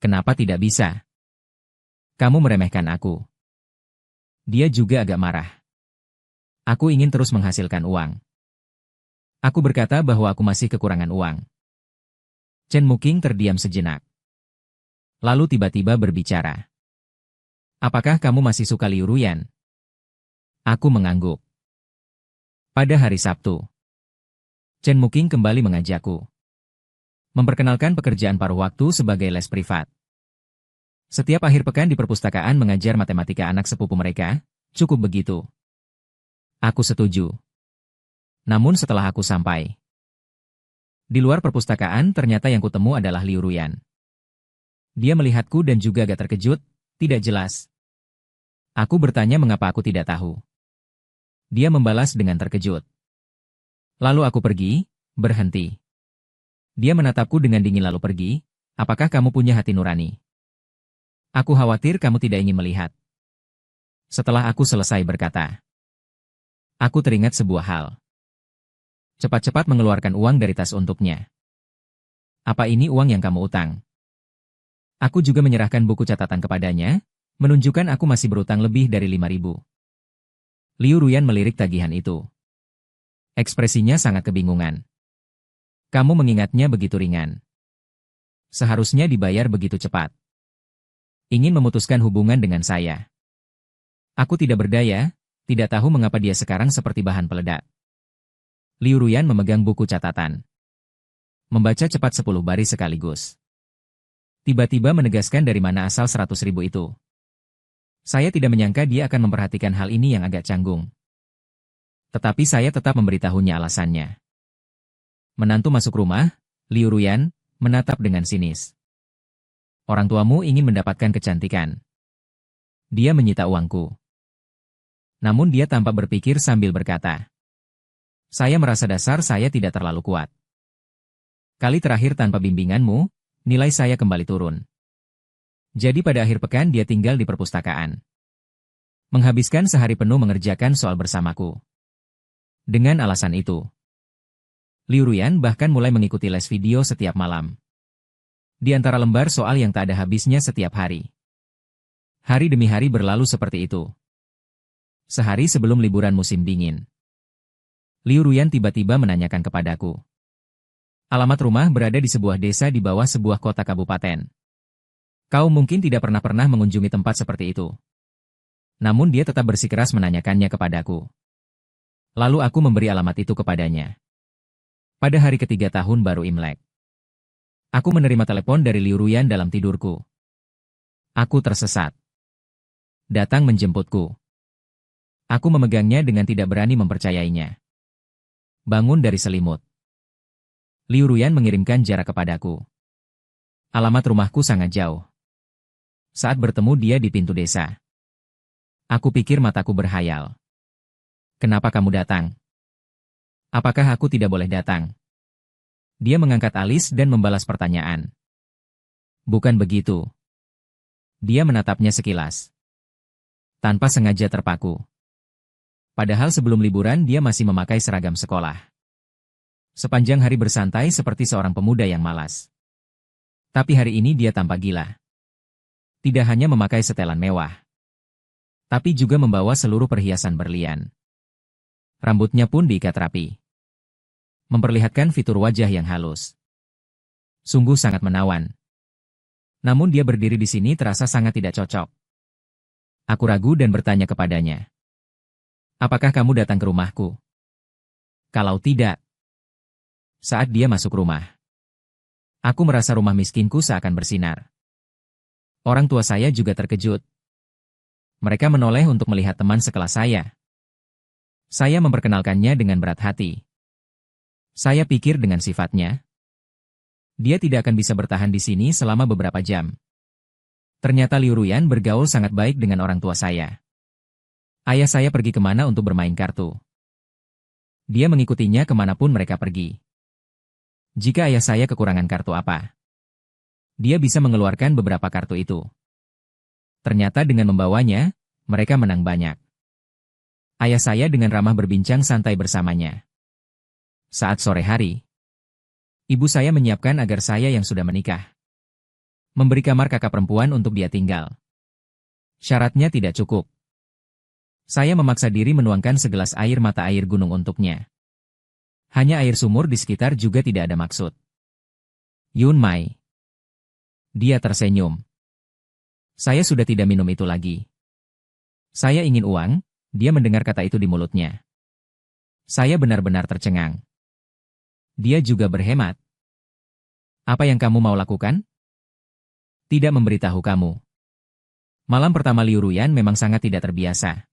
Kenapa tidak bisa? Kamu meremehkan aku. Dia juga agak marah. Aku ingin terus menghasilkan uang. Aku berkata bahwa aku masih kekurangan uang. Chen Muqing terdiam sejenak. Lalu tiba-tiba berbicara. Apakah kamu masih suka Liu Ruyan? Aku mengangguk. Pada hari Sabtu, Chen Muking kembali mengajakku. Memperkenalkan pekerjaan paruh waktu sebagai les privat. Setiap akhir pekan di perpustakaan mengajar matematika anak sepupu mereka, cukup begitu. Aku setuju. Namun setelah aku sampai di luar perpustakaan, ternyata yang kutemu adalah Liu Ruyan. Dia melihatku dan juga agak terkejut, tidak jelas. Aku bertanya mengapa aku tidak tahu. Dia membalas dengan terkejut. Lalu aku pergi, berhenti. Dia menatapku dengan dingin lalu pergi, apakah kamu punya hati nurani? Aku khawatir kamu tidak ingin melihat. Setelah aku selesai berkata, aku teringat sebuah hal. Cepat-cepat mengeluarkan uang dari tas untuknya. Apa ini uang yang kamu utang? Aku juga menyerahkan buku catatan kepadanya, menunjukkan aku masih berutang lebih dari 5.000. Liu Ruyan melirik tagihan itu. Ekspresinya sangat kebingungan. Kamu mengingatnya begitu ringan. Seharusnya dibayar begitu cepat. Ingin memutuskan hubungan dengan saya. Aku tidak berdaya, tidak tahu mengapa dia sekarang seperti bahan peledak. Liu Ruyan memegang buku catatan. Membaca cepat 10 baris sekaligus. Tiba-tiba menegaskan dari mana asal 100.000 itu. Saya tidak menyangka dia akan memperhatikan hal ini yang agak canggung. Tetapi saya tetap memberitahunya alasannya. Menantu masuk rumah, Liu Ruyan menatap dengan sinis. Orang tuamu ingin mendapatkan kecantikan. Dia menyita uangku. Namun dia tampak berpikir sambil berkata, saya merasa dasar saya tidak terlalu kuat. Kali terakhir tanpa bimbinganmu, nilai saya kembali turun. Jadi pada akhir pekan dia tinggal di perpustakaan. Menghabiskan sehari penuh mengerjakan soal bersamaku. Dengan alasan itu, Liu Ruyan bahkan mulai mengikuti les video setiap malam. Di antara lembar soal yang tak ada habisnya setiap hari. Hari demi hari berlalu seperti itu. Sehari sebelum liburan musim dingin, Liu Ruyan tiba-tiba menanyakan kepadaku. Alamat rumah berada di sebuah desa di bawah sebuah kota kabupaten. Kau mungkin tidak pernah mengunjungi tempat seperti itu. Namun dia tetap bersikeras menanyakannya kepadaku. Lalu aku memberi alamat itu kepadanya. Pada hari ketiga tahun baru Imlek, aku menerima telepon dari Liu Ruyan dalam tidurku. Aku tersesat. Datang menjemputku. Aku memegangnya dengan tidak berani mempercayainya. Bangun dari selimut. Liu Ruyan mengirimkan jarak kepadaku. Alamat rumahku sangat jauh. Saat bertemu dia di pintu desa, aku pikir mataku berhayal. Kenapa kamu datang? Apakah aku tidak boleh datang? Dia mengangkat alis dan membalas pertanyaan. Bukan begitu. Dia menatapnya sekilas. Tanpa sengaja terpaku. Padahal sebelum liburan dia masih memakai seragam sekolah. Sepanjang hari bersantai seperti seorang pemuda yang malas. Tapi hari ini dia tampak gila. Tidak hanya memakai setelan mewah, tapi juga membawa seluruh perhiasan berlian. Rambutnya pun diikat rapi. Memperlihatkan fitur wajah yang halus. Sungguh sangat menawan. Namun dia berdiri di sini terasa sangat tidak cocok. Aku ragu dan bertanya kepadanya. Apakah kamu datang ke rumahku? Kalau tidak. Saat dia masuk rumah, aku merasa rumah miskinku seakan bersinar. Orang tua saya juga terkejut. Mereka menoleh untuk melihat teman sekelas saya. Saya memperkenalkannya dengan berat hati. Saya pikir dengan sifatnya, dia tidak akan bisa bertahan di sini selama beberapa jam. Ternyata Liu Ruyan bergaul sangat baik dengan orang tua saya. Ayah saya pergi kemana untuk bermain kartu. Dia mengikutinya kemanapun mereka pergi. Jika ayah saya kekurangan kartu apa, dia bisa mengeluarkan beberapa kartu itu. Ternyata dengan membawanya, mereka menang banyak. Ayah saya dengan ramah berbincang santai bersamanya. Saat sore hari, ibu saya menyiapkan agar saya yang sudah menikah memberi kamar kakak perempuan untuk dia tinggal. Syaratnya tidak cukup. Saya memaksa diri menuangkan segelas air mata air gunung untuknya. Hanya air sumur di sekitar juga tidak ada maksud. Yun Mai. Dia tersenyum. Saya sudah tidak minum itu lagi. Saya ingin uang. Dia mendengar kata itu di mulutnya. Saya benar-benar tercengang. Dia juga berhemat. Apa yang kamu mau lakukan? Tidak memberitahu kamu. Malam pertama Liu Ruyan memang sangat tidak terbiasa.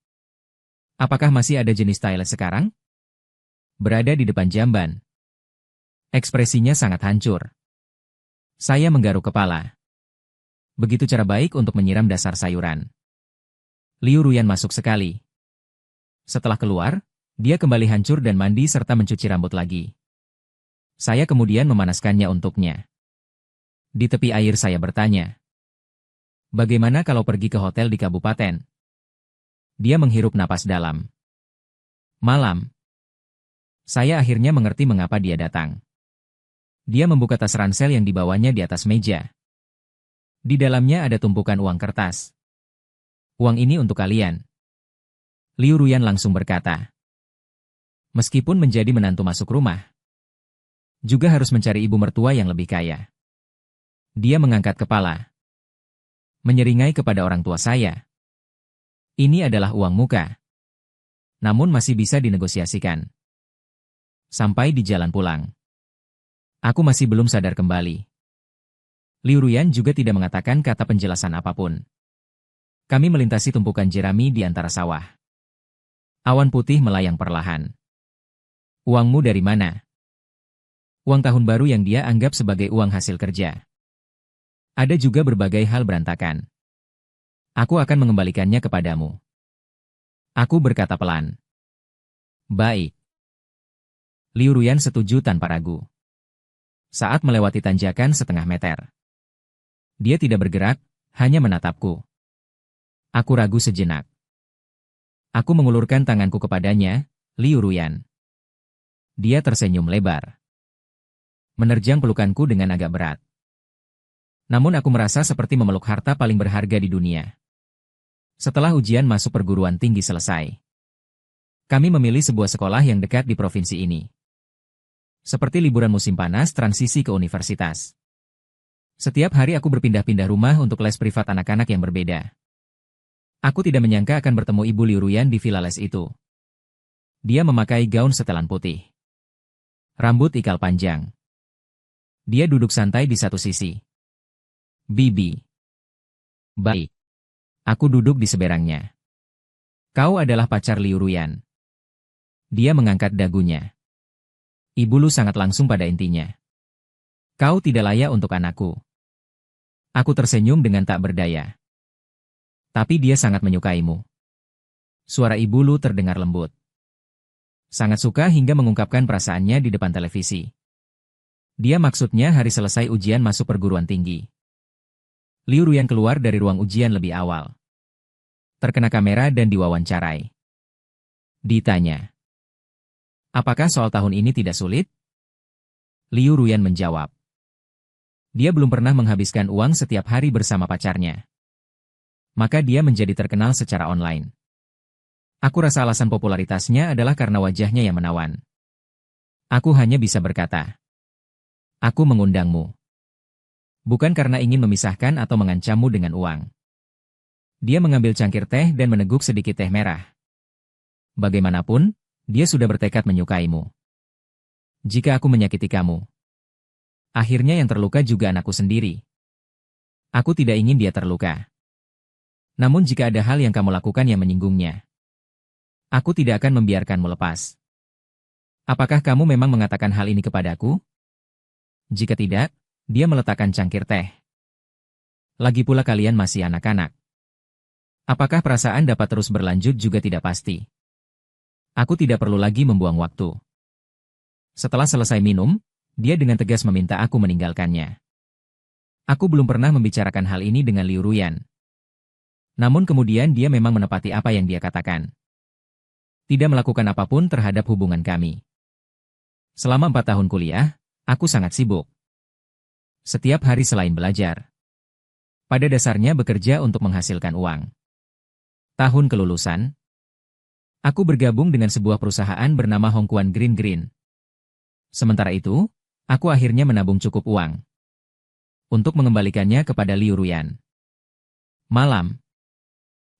Apakah masih ada jenis toilet sekarang? Berada di depan jamban. Ekspresinya sangat hancur. Saya menggaruk kepala. Begitu cara baik untuk menyiram dasar sayuran. Liu Ruyan masuk sekali. Setelah keluar, dia kembali hancur dan mandi serta mencuci rambut lagi. Saya kemudian memanaskannya untuknya. Di tepi air saya bertanya, bagaimana kalau pergi ke hotel di kabupaten? Dia menghirup napas dalam. Malam. Saya akhirnya mengerti mengapa dia datang. Dia membuka tas ransel yang dibawanya di atas meja. Di dalamnya ada tumpukan uang kertas. Uang ini untuk kalian. Liu Ruyan langsung berkata. Meskipun menjadi menantu masuk rumah, juga harus mencari ibu mertua yang lebih kaya. Dia mengangkat kepala. Menyeringai kepada orang tua saya. Ini adalah uang muka. Namun masih bisa dinegosiasikan. Sampai di jalan pulang. Aku masih belum sadar kembali. Liu Ruyan juga tidak mengatakan kata penjelasan apapun. Kami melintasi tumpukan jerami di antara sawah. Awan putih melayang perlahan. Uangmu dari mana? Uang tahun baru yang dia anggap sebagai uang hasil kerja. Ada juga berbagai hal berantakan. Aku akan mengembalikannya kepadamu. Aku berkata pelan. Baik. Liu Ruyan setuju tanpa ragu. Saat melewati tanjakan setengah meter. Dia tidak bergerak, hanya menatapku. Aku ragu sejenak. Aku mengulurkan tanganku kepadanya, Liu Ruyan. Dia tersenyum lebar. Menerjang pelukanku dengan agak berat. Namun aku merasa seperti memeluk harta paling berharga di dunia. Setelah ujian masuk perguruan tinggi selesai, kami memilih sebuah sekolah yang dekat di provinsi ini. Seperti liburan musim panas transisi ke universitas. Setiap hari aku berpindah-pindah rumah untuk les privat anak-anak yang berbeda. Aku tidak menyangka akan bertemu Ibu Liu Ruyan di villa les itu. Dia memakai gaun setelan putih. Rambut ikal panjang. Dia duduk santai di satu sisi. Bibi. Baik. Aku duduk di seberangnya. Kau adalah pacar Liu Ruyan. Dia mengangkat dagunya. Ibu Lu sangat langsung pada intinya. Kau tidak layak untuk anakku. Aku tersenyum dengan tak berdaya. Tapi dia sangat menyukaimu. Suara Ibu Lu terdengar lembut. Sangat suka hingga mengungkapkan perasaannya di depan televisi. Dia maksudnya hari selesai ujian masuk perguruan tinggi. Liu Ruyan keluar dari ruang ujian lebih awal. Terkena kamera dan diwawancarai. Ditanya. Apakah soal tahun ini tidak sulit? Liu Ruyan menjawab. Dia belum pernah menghabiskan uang setiap hari bersama pacarnya. Maka dia menjadi terkenal secara online. Aku rasa alasan popularitasnya adalah karena wajahnya yang menawan. Aku hanya bisa berkata. Aku mengundangmu. Bukan karena ingin memisahkan atau mengancammu dengan uang. Dia mengambil cangkir teh dan meneguk sedikit teh merah. Bagaimanapun, dia sudah bertekad menyukaimu. Jika aku menyakiti kamu, akhirnya yang terluka juga anakku sendiri. Aku tidak ingin dia terluka. Namun jika ada hal yang kamu lakukan yang menyinggungnya, aku tidak akan membiarkanmu lepas. Apakah kamu memang mengatakan hal ini kepadaku? Jika tidak, dia meletakkan cangkir teh. Lagi pula kalian masih anak-anak. Apakah perasaan dapat terus berlanjut juga tidak pasti. Aku tidak perlu lagi membuang waktu. Setelah selesai minum, dia dengan tegas meminta aku meninggalkannya. Aku belum pernah membicarakan hal ini dengan Liu Ruyan. Namun kemudian dia memang menepati apa yang dia katakan. Tidak melakukan apapun terhadap hubungan kami. Selama 4 tahun kuliah, aku sangat sibuk. Setiap hari selain belajar. Pada dasarnya bekerja untuk menghasilkan uang. Tahun kelulusan, aku bergabung dengan sebuah perusahaan bernama Hongkuan Green. Sementara itu, aku akhirnya menabung cukup uang untuk mengembalikannya kepada Liu Ruyan. Malam,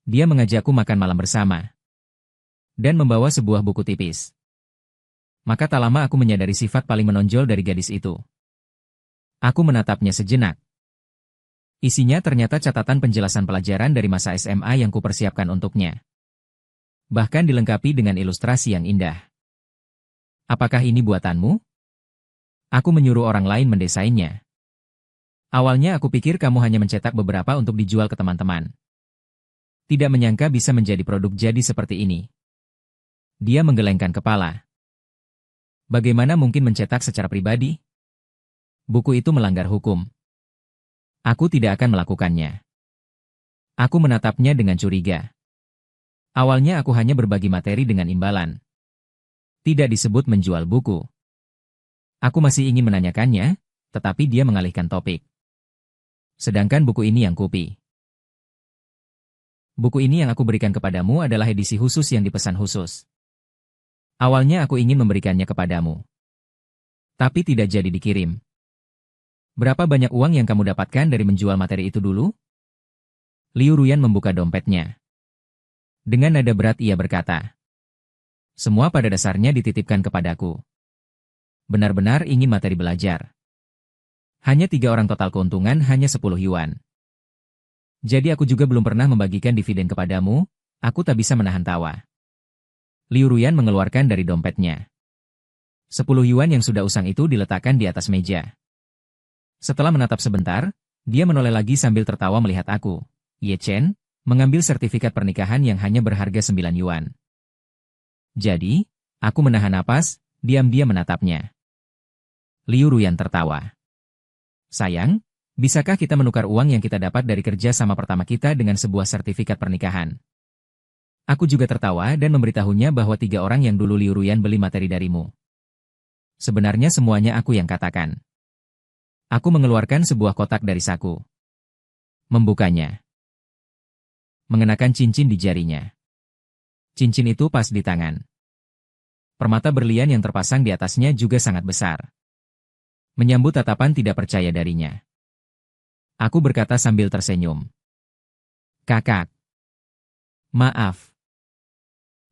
dia mengajakku makan malam bersama dan membawa sebuah buku tipis. Maka tak lama aku menyadari sifat paling menonjol dari gadis itu. Aku menatapnya sejenak. Isinya ternyata catatan penjelasan pelajaran dari masa SMA yang kupersiapkan untuknya. Bahkan dilengkapi dengan ilustrasi yang indah. Apakah ini buatanmu? Aku menyuruh orang lain mendesainnya. Awalnya aku pikir kamu hanya mencetak beberapa untuk dijual ke teman-teman. Tidak menyangka bisa menjadi produk jadi seperti ini. Dia menggelengkan kepala. Bagaimana mungkin mencetak secara pribadi? Buku itu melanggar hukum. Aku tidak akan melakukannya. Aku menatapnya dengan curiga. Awalnya aku hanya berbagi materi dengan imbalan. Tidak disebut menjual buku. Aku masih ingin menanyakannya, tetapi dia mengalihkan topik. Sedangkan buku ini yang kupi. Buku ini yang aku berikan kepadamu adalah edisi khusus yang dipesan khusus. Awalnya aku ingin memberikannya kepadamu. Tapi tidak jadi dikirim. Berapa banyak uang yang kamu dapatkan dari menjual materi itu dulu? Liu Ruyan membuka dompetnya. Dengan nada berat ia berkata, semua pada dasarnya dititipkan kepadaku. Benar-benar ingin materi belajar. Hanya 3 orang total keuntungan hanya 10 yuan. Jadi aku juga belum pernah membagikan dividen kepadamu, aku tak bisa menahan tawa. Liu Ruyan mengeluarkan dari dompetnya. 10 yuan yang sudah usang itu diletakkan di atas meja. Setelah menatap sebentar, dia menoleh lagi sambil tertawa melihat aku. Ye Chen, mengambil sertifikat pernikahan yang hanya berharga 9 yuan. Jadi, aku menahan napas, diam-diam menatapnya. Liu Ruyan tertawa. Sayang, bisakah kita menukar uang yang kita dapat dari kerja sama pertama kita dengan sebuah sertifikat pernikahan? Aku juga tertawa dan memberitahunya bahwa 3 orang yang dulu Liu Ruyan beli materi darimu. Sebenarnya semuanya aku yang katakan. Aku mengeluarkan sebuah kotak dari saku. Membukanya. Mengenakan cincin di jarinya. Cincin itu pas di tangan. Permata berlian yang terpasang di atasnya juga sangat besar. Menyambut tatapan tidak percaya darinya. Aku berkata sambil tersenyum. Kakak. Maaf.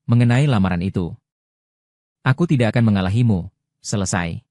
Mengenai lamaran itu. Aku tidak akan mengalahimu. Selesai.